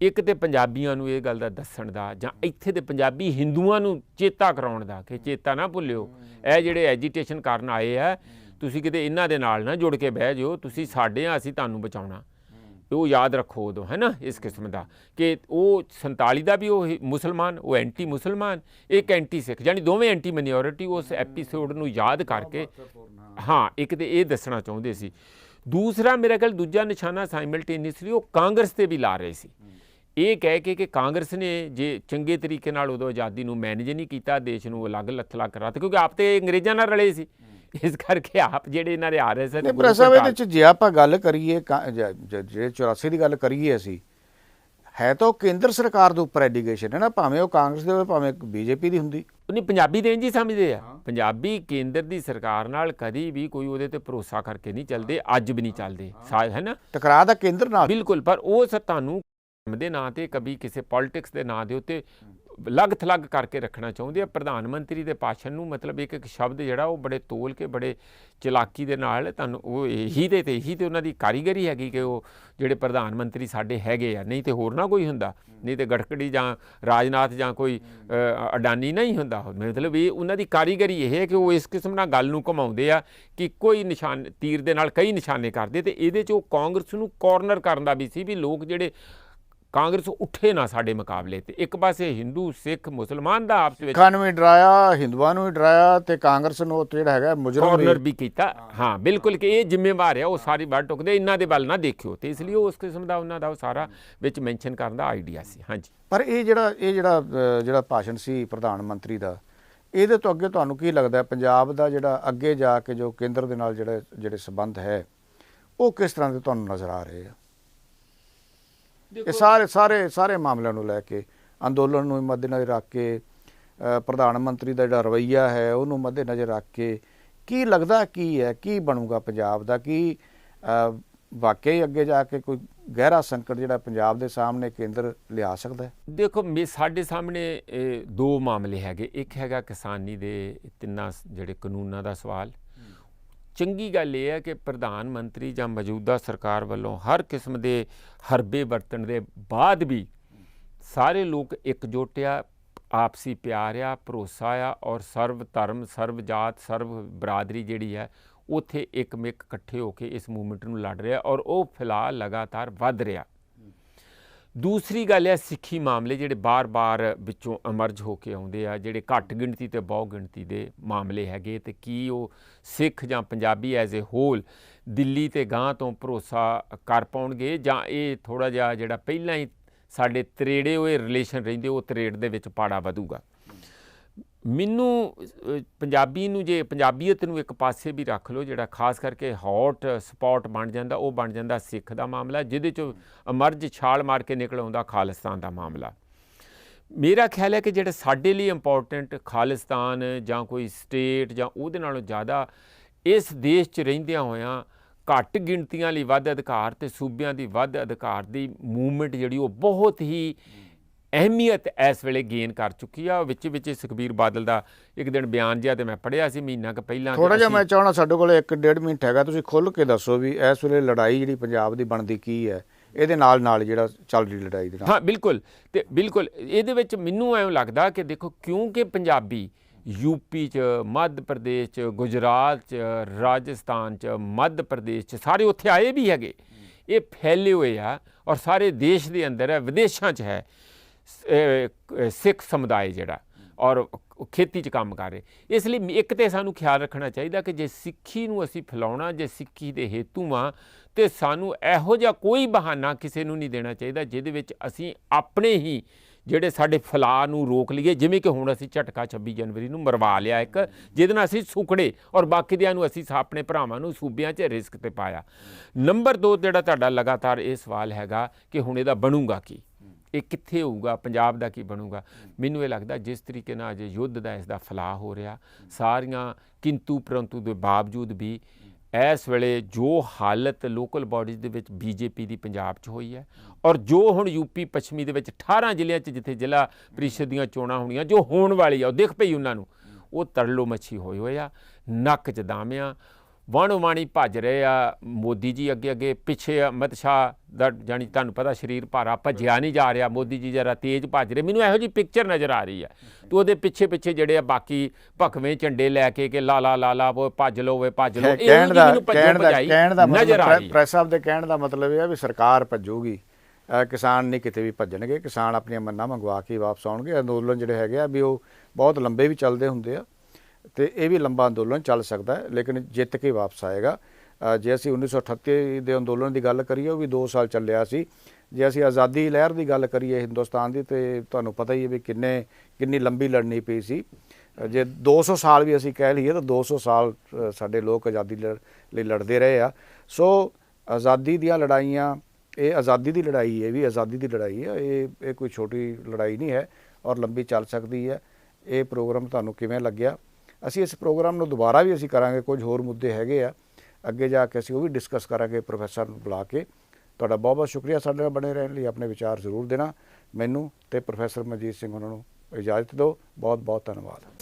ਇੱਕ ਤਾਂ ਪੰਜਾਬੀਆਂ ਨੂੰ ਇਹ ਗੱਲ ਦਾ ਦੱਸਣ ਦਾ, ਜਾਂ ਇੱਥੇ ਦੇ ਪੰਜਾਬੀ ਹਿੰਦੂਆਂ ਨੂੰ ਚੇਤਾ ਕਰਾਉਣ ਦਾ ਕਿ ਚੇਤਾ ਨਾ ਭੁੱਲਿਓ, ਇਹ ਜਿਹੜੇ ਐਜੀਟੇਸ਼ਨ ਕਰਨ ਆਏ ਆ, ਤੁਸੀਂ ਕਿਤੇ ਇਹਨਾਂ ਦੇ ਨਾਲ ਨਾ ਜੁੜ ਕੇ ਬਹਿ ਜਾਓ, ਤੁਸੀਂ ਸਾਡੇ ਆ, ਅਸੀਂ ਤੁਹਾਨੂੰ ਬਚਾਉਣਾ। ਉਹ ਯਾਦ ਰੱਖੋ ਉਦੋਂ, ਹੈ ਨਾ, ਇਸ ਕਿਸਮ ਦਾ ਕਿ ਉਹ 47 ਦਾ ਵੀ ਉਹ ਮੁਸਲਮਾਨ, ਉਹ ਐਂਟੀ ਮੁਸਲਮਾਨ, ਇੱਕ ਐਂਟੀ ਸਿੱਖ, ਜਾਣੀ ਦੋਵੇਂ ਐਂਟੀ ਮਾਈਨੋਰਿਟੀ। ਉਸ ਐਪੀਸੋਡ ਨੂੰ ਯਾਦ ਕਰਕੇ ਹਾਂ, ਇੱਕ ਤਾਂ ਇਹ ਦੱਸਣਾ ਚਾਹੁੰਦੇ ਸੀ। ਦੂਸਰਾ ਮੇਰਾ ਖਿਆਲ ਦੂਜਾ ਨਿਸ਼ਾਨਾ ਸਾਈਮਲਟੇਨੀਅਸਲੀ ਉਹ ਕਾਂਗਰਸ 'ਤੇ ਵੀ ਲਾ ਰਹੇ ਸੀ, ਇਹ ਕਹਿ ਕੇ ਕਿ ਕਾਂਗਰਸ ਨੇ ਜੇ ਚੰਗੇ ਤਰੀਕੇ ਨਾਲ ਉਦੋਂ ਆਜ਼ਾਦੀ ਨੂੰ ਮੈਨੇਜ ਨਹੀਂ ਕੀਤਾ, ਦੇਸ਼ ਨੂੰ ਅਲੱਗ ਲੱਥਲਾ ਕਰਾ ਦਿੱਤਾ, ਕਿਉਂਕਿ ਆਪ ਤੇ ਅੰਗਰੇਜ਼ਾਂ ਨਾਲ ਰਲੇ ਸੀ। ਇਸ ਕਰਕੇ ਆਪ ਜਿਹੜੇ ਇਹਨਾਂ ਦੇ ਆ ਰਹੇ ਸਨ। ਇਹਦੇ ਵਿੱਚ ਜੇ ਆਪਾਂ ਗੱਲ ਕਰੀਏ, ਜੇ 84 ਦੀ ਗੱਲ ਕਰੀਏ ਅਸੀਂ, ਹੈ ਤਾਂ ਉਹ ਕੇਂਦਰ ਸਰਕਾਰ ਦੇ ਉੱਪਰ ਐਲੀਗੇਸ਼ਨ ਹੈ ਨਾ, ਭਾਵੇਂ ਉਹ ਕਾਂਗਰਸ ਦੇ ਹੋਵੇ, ਭਾਵੇਂ BJP ਦੀ ਹੁੰਦੀ। ਨਹੀਂ, ਪੰਜਾਬੀ ਤੇ ਇੰਝ ਹੀ ਸਮਝਦੇ ਆ। ਪੰਜਾਬੀ ਕੇਂਦਰ ਦੀ ਸਰਕਾਰ ਨਾਲ ਕਦੀ ਵੀ ਕੋਈ ਉਹਦੇ ਤੇ ਭਰੋਸਾ ਕਰਕੇ ਨਹੀਂ ਚੱਲਦੇ, ਅੱਜ ਵੀ ਨਹੀਂ ਚੱਲਦੇ, ਹੈ ਨਾ। ਟਕਰਾਅ ਦਾ ਕੇਂਦਰ ਨਾਲ ਬਿਲਕੁਲ। ਪਰ ਉਹ ਤੁਹਾਨੂੰ ਦੇ ਨਾਂ 'ਤੇ ਕभी ਕਿਸੇ ਪੋਲੀਟਿਕਸ ਦੇ ਨਾਂ ਦੇ ਉੱਤੇ ਲੱਗ ਥਲੱਗ ਕਰਕੇ ਰੱਖਣਾ ਚਾਹੁੰਦੇ ਆ। ਪ੍ਰਧਾਨ ਮੰਤਰੀ ਦੇ ਭਾਸ਼ਣ ਨੂੰ ਮਤਲਬ ਇੱਕ ਸ਼ਬਦ ਜਿਹੜਾ ਉਹ ਬੜੇ ਤੋਲ ਕੇ, ਬੜੇ ਚਲਾਕੀ ਦੇ ਨਾਲ ਤੁਹਾਨੂੰ ਉਹ ਇਹੀ ਤੇ ਉਹਨਾਂ ਦੀ ਕਾਰੀਗਰੀ ਹੈਗੀ ਕਿ ਉਹ ਜਿਹੜੇ ਪ੍ਰਧਾਨ ਮੰਤਰੀ ਸਾਡੇ ਹੈਗੇ ਆ, ਨਹੀਂ ਤੇ ਹੋਰ ਨਾ ਕੋਈ ਹੁੰਦਾ, ਨਹੀਂ ਤੇ ਗਡਕਰੀ ਜਾਂ ਰਾਜਨਾਥ ਜਾਂ ਕੋਈ ਅਡਾਨੀ ਨਹੀਂ ਹੁੰਦਾ। ਮਤਲਬ ਇਹ ਉਹਨਾਂ ਦੀ ਕਾਰੀਗਰੀ ਇਹ ਹੈ ਕਿ ਉਹ ਇਸ ਕਿਸਮ ਨਾਲ ਗੱਲ ਨੂੰ ਘੁਮਾਉਂਦੇ ਆ ਕਿ ਕੋਈ ਨਿਸ਼ਾਨ, ਤੀਰ ਦੇ ਨਾਲ ਕਈ ਨਿਸ਼ਾਨੇ ਕਰਦੇ। ਤੇ ਇਹਦੇ 'ਚ ਉਹ ਕਾਂਗਰਸ ਨੂੰ ਕਾਰਨਰ ਕਰਨ ਦਾ ਵੀ ਸੀ ਵੀ ਲੋਕ ਜਿਹੜੇ ਕਾਂਗਰਸ ਉੱਠੇ ਨਾ ਸਾਡੇ ਮੁਕਾਬਲੇ ਤੇ। ਇੱਕ ਪਾਸੇ ਹਿੰਦੂ, ਸਿੱਖ, ਮੁਸਲਮਾਨ ਦਾ ਆਪਸ ਵਿੱਚ ਸਿੱਖਾਂ ਨੂੰ ਵੀ ਡਰਾਇਆ, ਹਿੰਦੂਆਂ ਨੂੰ ਵੀ ਡਰਾਇਆ, ਤੇ ਕਾਂਗਰਸ ਨੂੰ ਜਿਹੜਾ ਹੈਗਾ ਮੁਜਰਮ ਕਾਰਨਰ ਵੀ ਕੀਤਾ। ਹਾਂ ਬਿਲਕੁਲ, ਕਿ ਇਹ ਜ਼ਿੰਮੇਵਾਰ ਆ, ਉਹ ਸਾਰੀ ਵੱਢ ਟੁੱਕਦੇ, ਇਹਨਾਂ ਦੇ ਵੱਲ ਨਾ ਦੇਖਿਓ। ਤੇ ਇਸ ਲਈ ਉਸ ਕਿਸਮ ਦਾ ਉਹਨਾਂ ਦਾ ਉਹ ਸਾਰਾ ਵਿੱਚ ਮੈਂਸ਼ਨ ਕਰਨ ਦਾ ਆਈਡੀਆ ਸੀ। ਹਾਂਜੀ, ਪਰ ਇਹ ਜਿਹੜਾ ਭਾਸ਼ਣ ਸੀ ਪ੍ਰਧਾਨ ਮੰਤਰੀ ਦਾ, ਇਹਦੇ ਤੋਂ ਅੱਗੇ ਤੁਹਾਨੂੰ ਕੀ ਲੱਗਦਾ ਪੰਜਾਬ ਦਾ ਜਿਹੜਾ ਅੱਗੇ ਜਾ ਕੇ ਜੋ ਕੇਂਦਰ ਦੇ ਨਾਲ ਜਿਹੜੇ ਸੰਬੰਧ ਹੈ, ਉਹ ਕਿਸ ਤਰ੍ਹਾਂ ਦੇ ਤੁਹਾਨੂੰ ਨਜ਼ਰ ਆ ਰਹੇ ਆ? ਇਹ ਸਾਰੇ ਮਾਮਲਿਆਂ ਨੂੰ ਲੈ ਕੇ, ਅੰਦੋਲਨ ਨੂੰ ਮੱਦੇਨਜ਼ਰ ਰੱਖ ਕੇ, ਪ੍ਰਧਾਨ ਮੰਤਰੀ ਦਾ ਜਿਹੜਾ ਰਵੱਈਆ ਹੈ ਉਹਨੂੰ ਮੱਦੇਨਜ਼ਰ ਰੱਖ ਕੇ, ਕੀ ਲੱਗਦਾ ਕੀ ਹੈ, ਕੀ ਬਣੂਗਾ ਪੰਜਾਬ ਦਾ? ਕੀ ਵਾਕਈ ਅੱਗੇ ਜਾ ਕੇ ਕੋਈ ਗਹਿਰਾ ਸੰਕਟ ਜਿਹੜਾ ਪੰਜਾਬ ਦੇ ਸਾਹਮਣੇ ਕੇਂਦਰ ਲਿਆ ਸਕਦਾ ਹੈ? ਦੇਖੋ, ਸਾਡੇ ਸਾਹਮਣੇ ਦੋ ਮਾਮਲੇ ਹੈਗੇ। ਇੱਕ ਹੈਗਾ ਕਿਸਾਨੀ ਦੇ ਤਿੰਨਾਂ ਜਿਹੜੇ ਕਾਨੂੰਨਾਂ ਦਾ ਸਵਾਲ। ਚੰਗੀ ਗੱਲ ਇਹ ਹੈ ਕਿ ਪ੍ਰਧਾਨ ਮੰਤਰੀ ਜਾਂ ਮੌਜੂਦਾ ਸਰਕਾਰ ਵੱਲੋਂ ਹਰ ਕਿਸਮ ਦੇ ਹਰਬੇ ਵਰਤਣ ਦੇ ਬਾਅਦ ਵੀ ਸਾਰੇ ਲੋਕ ਇਕਜੁੱਟ ਆ, ਆਪਸੀ ਪਿਆਰ ਆ, ਭਰੋਸਾ ਆ, ਔਰ ਸਰਵ ਧਰਮ, ਸਰਵ ਜਾਤ, ਸਰਵ ਬਰਾਦਰੀ ਜਿਹੜੀ ਹੈ ਉੱਥੇ ਇੱਕਮਿਕ ਇਕੱਠੇ ਹੋ ਕੇ ਇਸ ਮੂਵਮੈਂਟ ਨੂੰ ਲੜ ਰਿਹਾ, ਔਰ ਉਹ ਫਿਲਹਾਲ ਲਗਾਤਾਰ ਵੱਧ ਰਿਹਾ। ਦੂਸਰੀ ਗੱਲ ਹੈ ਸਿੱਖੀ ਮਾਮਲੇ ਜਿਹੜੇ ਬਾਰ-ਬਾਰ ਵਿੱਚੋਂ ਅਮਰਜ ਹੋ ਕੇ ਆਉਂਦੇ ਆ, ਜਿਹੜੇ ਘੱਟ ਗਿਣਤੀ ਤੇ ਬਹੁ ਗਿਣਤੀ ਦੇ ਮਾਮਲੇ ਹੈਗੇ, ਤੇ ਕੀ ਉਹ ਸਿੱਖ ਜਾਂ Punjabi as a whole Delhi ਤੇ ਗਾਂਹ ਤੋਂ ਭਰੋਸਾ ਕਰ ਪਾਉਣਗੇ, ਜਾਂ ਇਹ ਥੋੜ੍ਹਾ ਜਿਹਾ ਜਿਹੜਾ ਪਹਿਲਾਂ ਹੀ ਸਾਡੇ ਤਰੇੜੇ ਹੋਏ ਰਿਲੇਸ਼ਨ ਰਹਿੰਦੇ ਉਹ ਤਰੇੜ ਦੇ ਵਿੱਚ ਪਾੜਾ ਵਧੂਗਾ। ਮੈਨੂੰ ਪੰਜਾਬੀ ਨੂੰ, ਜੇ ਪੰਜਾਬੀਅਤ ਨੂੰ ਇੱਕ ਪਾਸੇ ਵੀ ਰੱਖ ਲਓ, ਜਿਹੜਾ ਖਾਸ ਕਰਕੇ ਹੌਟ ਸਪੌਟ ਬਣ ਜਾਂਦਾ, ਉਹ ਬਣ ਜਾਂਦਾ ਸਿੱਖ ਦਾ ਮਾਮਲਾ, ਜਿਹਦੇ 'ਚੋਂ ਅਮਰਜ ਛਾਲ ਮਾਰ ਕੇ ਨਿਕਲ ਆਉਂਦਾ ਖਾਲਿਸਤਾਨ ਦਾ ਮਾਮਲਾ। ਮੇਰਾ ਖਿਆਲ ਹੈ ਕਿ ਜਿਹੜਾ ਸਾਡੇ ਲਈ ਇੰਪੋਰਟੈਂਟ ਖਾਲਿਸਤਾਨ ਜਾਂ ਕੋਈ ਸਟੇਟ ਜਾਂ ਉਹਦੇ ਨਾਲੋਂ ਜ਼ਿਆਦਾ ਇਸ ਦੇਸ਼ 'ਚ ਰਹਿੰਦਿਆਂ ਹੋਇਆਂ ਘੱਟ ਗਿਣਤੀਆਂ ਲਈ ਵੱਧ ਅਧਿਕਾਰ ਤੇ ਸੂਬਿਆਂ ਦੀ ਵੱਧ ਅਧਿਕਾਰ ਦੀ ਮੂਵਮੈਂਟ ਜਿਹੜੀ ਉਹ ਬਹੁਤ ਹੀ ਅਹਿਮੀਅਤ ਇਸ ਵੇਲੇ ਗੇਨ ਕਰ ਚੁੱਕੀ ਆ। ਵਿੱਚ ਸੁਖਬੀਰ ਬਾਦਲ ਦਾ ਇੱਕ ਦਿਨ ਬਿਆਨ ਜਿਹਾ ਤੇ ਮੈਂ ਪੜ੍ਹਿਆ ਸੀ ਮਹੀਨਾ ਕੁ ਪਹਿਲਾਂ। ਥੋੜ੍ਹਾ ਜਿਹਾ ਮੈਂ ਚਾਹਣਾ ਸਾਡੇ ਕੋਲ 1-1.5 ਮਿੰਟ ਹੈਗਾ, ਤੁਸੀਂ ਖੁੱਲ੍ਹ ਕੇ ਦੱਸੋ ਵੀ ਇਸ ਵੇਲੇ ਲੜਾਈ ਜਿਹੜੀ ਪੰਜਾਬ ਦੀ ਬਣਦੀ ਕੀ ਹੈ, ਇਹਦੇ ਨਾਲ ਜਿਹੜਾ ਚੱਲ ਰਹੀ ਲੜਾਈ ਦੇ ਨਾਲ। ਹਾਂ ਬਿਲਕੁਲ, ਤੇ ਬਿਲਕੁਲ ਇਹਦੇ ਵਿੱਚ ਮੈਨੂੰ ਐਂ ਲੱਗਦਾ ਕਿ ਦੇਖੋ, ਕਿਉਂਕਿ ਪੰਜਾਬੀ ਯੂਪੀ 'ਚ, ਮੱਧ ਪ੍ਰਦੇਸ਼ 'ਚ, ਗੁਜਰਾਤ 'ਚ, ਰਾਜਸਥਾਨ 'ਚ, ਮੱਧ ਪ੍ਰਦੇਸ਼ 'ਚ ਸਾਰੇ ਉੱਥੇ ਆਏ ਵੀ ਹੈਗੇ। ਇਹ ਫੈਲੇ ਹੋਏ ਆ ਔਰ ਸਾਰੇ ਦੇਸ਼ ਦੇ ਅੰਦਰ ਹੈ, ਵਿਦੇਸ਼ਾਂ 'ਚ ਹੈ ਸਿੱਖ ਸਮੁਦਾਇ ਜਿਹੜਾ ਔਰ ਖੇਤੀ 'ਚ ਕੰਮ ਕਰ ਰਹੇ। ਇਸ ਲਈ ਇੱਕ ਤਾਂ ਸਾਨੂੰ ਖਿਆਲ ਰੱਖਣਾ ਚਾਹੀਦਾ ਕਿ ਜੇ ਸਿੱਖੀ ਨੂੰ ਅਸੀਂ ਫੈਲਾਉਣਾ, ਜੇ ਸਿੱਖੀ ਦੇ ਹੇਤੂ ਆ, ਤੇ ਸਾਨੂੰ ਇਹੋ ਜਿਹਾ ਕੋਈ ਬਹਾਨਾ ਕਿਸੇ ਨੂੰ ਨਹੀਂ ਦੇਣਾ ਚਾਹੀਦਾ ਜਿਹਦੇ ਵਿੱਚ ਅਸੀਂ ਆਪਣੇ ਹੀ ਜਿਹੜੇ ਸਾਡੇ ਫੈਲਾਅ ਨੂੰ ਰੋਕ ਲਈਏ। ਜਿਵੇਂ ਕਿ ਹੁਣ ਅਸੀਂ ਝਟਕਾ 26 ਜਨਵਰੀ ਨੂੰ ਮਰਵਾ ਲਿਆ ਇੱਕ, ਜਿਹਦੇ ਨਾਲ ਅਸੀਂ ਸੁਕੜੇ ਔਰ ਬਾਕੀ ਦਿਆਂ ਨੂੰ ਅਸੀਂ ਆਪਣੇ ਭਰਾਵਾਂ ਨੂੰ ਸੂਬਿਆਂ 'ਚ ਰਿਸਕ 'ਤੇ ਪਾਇਆ। ਨੰਬਰ 2 ਜਿਹੜਾ ਤੁਹਾਡਾ ਲਗਾਤਾਰ ਇਹ ਸਵਾਲ ਹੈਗਾ ਕਿ ਹੁਣ ਇਹਦਾ ਬਣੂਗਾ ਕੀ, ਇਹ ਕਿੱਥੇ ਹੋਊਗਾ, ਪੰਜਾਬ ਦਾ ਕੀ ਬਣੂਗਾ। ਮੈਨੂੰ ਇਹ ਲੱਗਦਾ ਜਿਸ ਤਰੀਕੇ ਨਾਲ ਅਜੇ ਯੁੱਧ ਦਾ ਇਸ ਦਾ ਫੈਲਾਅ ਹੋ ਰਿਹਾ, ਸਾਰੀਆਂ ਕਿੰਤੂ ਪਰੰਤੂ ਦੇ ਬਾਵਜੂਦ ਵੀ ਇਸ ਵੇਲੇ ਜੋ ਹਾਲਤ ਲੋਕਲ ਬਾਡੀਜ਼ ਦੇ ਵਿੱਚ ਬੀਜੇਪੀ ਦੀ ਪੰਜਾਬ 'ਚ ਹੋਈ ਹੈ ਔਰ ਜੋ ਹੁਣ ਯੂਪੀ ਪੱਛਮੀ ਦੇ ਵਿੱਚ 18 ਜ਼ਿਲ੍ਹਿਆਂ 'ਚ ਜਿੱਥੇ ਜ਼ਿਲ੍ਹਾ ਪ੍ਰੀਸ਼ਦ ਦੀਆਂ ਚੋਣਾਂ ਹੋਣੀਆਂ, ਜੋ ਹੋਣ ਵਾਲੀ ਆ, ਉਹ ਦਿਖ ਪਈ ਉਹਨਾਂ ਨੂੰ, ਉਹ ਤਰਲੋ ਮੱਛੀ ਹੋਏ ਆ, ਨੱਕ 'ਚ ਦਾਮਿਆਂ, ਵਾਣੋ ਵਾਣੀ ਭੱਜ ਰਹੇ ਆ ਮੋਦੀ ਜੀ ਅੱਗੇ ਅੱਗੇ, ਪਿੱਛੇ ਅਮਿਤ ਸ਼ਾਹ ਦਾ ਜਾਣੀ ਤੁਹਾਨੂੰ ਪਤਾ ਸਰੀਰ ਭਾਰਾ, ਭੱਜਿਆ ਨਹੀਂ ਜਾ ਰਿਹਾ, ਮੋਦੀ ਜੀ ਜ਼ਰਾ ਤੇਜ਼ ਭੱਜ ਰਹੇ। ਮੈਨੂੰ ਇਹੋ ਜਿਹੀ ਪਿਕਚਰ ਨਜ਼ਰ ਆ ਰਹੀ ਹੈ। ਤੇ ਉਹਦੇ ਪਿੱਛੇ ਪਿੱਛੇ ਜਿਹੜੇ ਆ ਬਾਕੀ ਭਖਵੇਂ ਝੰਡੇ ਲੈ ਕੇ ਕਿ ਲਾ ਲਾ ਲਾ ਲਾ ਉਹ ਭੱਜ ਲਓ ਵੇ ਭੱਜ ਲਓ, ਕਹਿਣ ਦਾ ਮਤਲਬ ਪ੍ਰੈਸ ਸਾਹਿਬ ਦੇ ਕਹਿਣ ਦਾ ਮਤਲਬ ਇਹ ਹੈ ਵੀ ਸਰਕਾਰ ਭੱਜੂਗੀ, ਕਿਸਾਨ ਨਹੀਂ ਕਿਤੇ ਵੀ ਭੱਜਣਗੇ, ਕਿਸਾਨ ਆਪਣੀਆਂ ਮੰਨਾਂ ਮੰਗਵਾ ਕੇ ਵਾਪਸ ਆਉਣਗੇ। ਅੰਦੋਲਨ ਜਿਹੜੇ ਹੈਗੇ ਆ ਵੀ ਉਹ ਬਹੁਤ ਲੰਬੇ ਵੀ ਚੱਲਦੇ ਹੁੰਦੇ ਆ ਤੇ ਇਹ ਵੀ ਲੰਬਾ ਅੰਦੋਲਨ ਚੱਲ ਸਕਦਾ ਹੈ, ਲੇਕਿਨ ਜਿੱਤ ਕੇ ਵਾਪਸ ਆਏਗਾ। ਜੇ ਅਸੀਂ 1938 ਦੇ ਅੰਦੋਲਨ ਦੀ ਗੱਲ ਕਰੀਏ, ਉਹ ਵੀ 2 ਸਾਲ ਚੱਲਿਆ ਸੀ। ਜੇ ਅਸੀਂ ਆਜ਼ਾਦੀ ਲਹਿਰ ਦੀ ਗੱਲ ਕਰੀਏ ਹਿੰਦੁਸਤਾਨ ਦੀ, ਤੇ ਤੁਹਾਨੂੰ ਪਤਾ ਹੀ ਹੈ ਵੀ ਕਿੰਨੀ ਲੰਬੀ ਲੜਨੀ ਪਈ ਸੀ। ਜੇ 200 ਸਾਲ ਵੀ ਅਸੀਂ ਕਹਿ ਲਈਏ ਤਾਂ 200 ਸਾਲ ਸਾਡੇ ਲੋਕ ਆਜ਼ਾਦੀ ਲਈ ਲੜਦੇ ਰਹੇ ਆ। ਸੋ ਆਜ਼ਾਦੀ ਦੀਆਂ ਲੜਾਈਆਂ, ਇਹ ਆਜ਼ਾਦੀ ਦੀ ਲੜਾਈ, ਇਹ ਵੀ ਆਜ਼ਾਦੀ ਦੀ ਲੜਾਈ ਹੈ, ਇਹ ਕੋਈ ਛੋਟੀ ਲੜਾਈ ਨਹੀਂ ਹੈ ਔਰ ਲੰਬੀ ਚੱਲ ਸਕਦੀ ਹੈ। ਇਹ ਪ੍ਰੋਗਰਾਮ ਤੁਹਾਨੂੰ ਕਿਵੇਂ ਲੱਗਿਆ? ਅਸੀਂ ਇਸ ਪ੍ਰੋਗਰਾਮ ਨੂੰ ਦੁਬਾਰਾ ਵੀ ਅਸੀਂ ਕਰਾਂਗੇ, ਕੁਝ ਹੋਰ ਮੁੱਦੇ ਹੈਗੇ ਆ ਅੱਗੇ ਜਾ ਕੇ ਅਸੀਂ ਉਹ ਵੀ ਡਿਸਕਸ ਕਰਾਂਗੇ ਪ੍ਰੋਫੈਸਰ ਨੂੰ ਬੁਲਾ ਕੇ। ਤੁਹਾਡਾ ਬਹੁਤ ਬਹੁਤ ਸ਼ੁਕਰੀਆ ਸਾਡੇ ਨਾਲ ਬਣੇ ਰਹਿਣ ਲਈ। ਆਪਣੇ ਵਿਚਾਰ ਜ਼ਰੂਰ ਦੇਣਾ। ਮੈਨੂੰ ਤੇ ਪ੍ਰੋਫੈਸਰ ਮਨਜੀਤ ਸਿੰਘ ਉਹਨਾਂ ਨੂੰ ਇਜਾਜ਼ਤ ਦਿਓ। ਬਹੁਤ ਬਹੁਤ ਧੰਨਵਾਦ।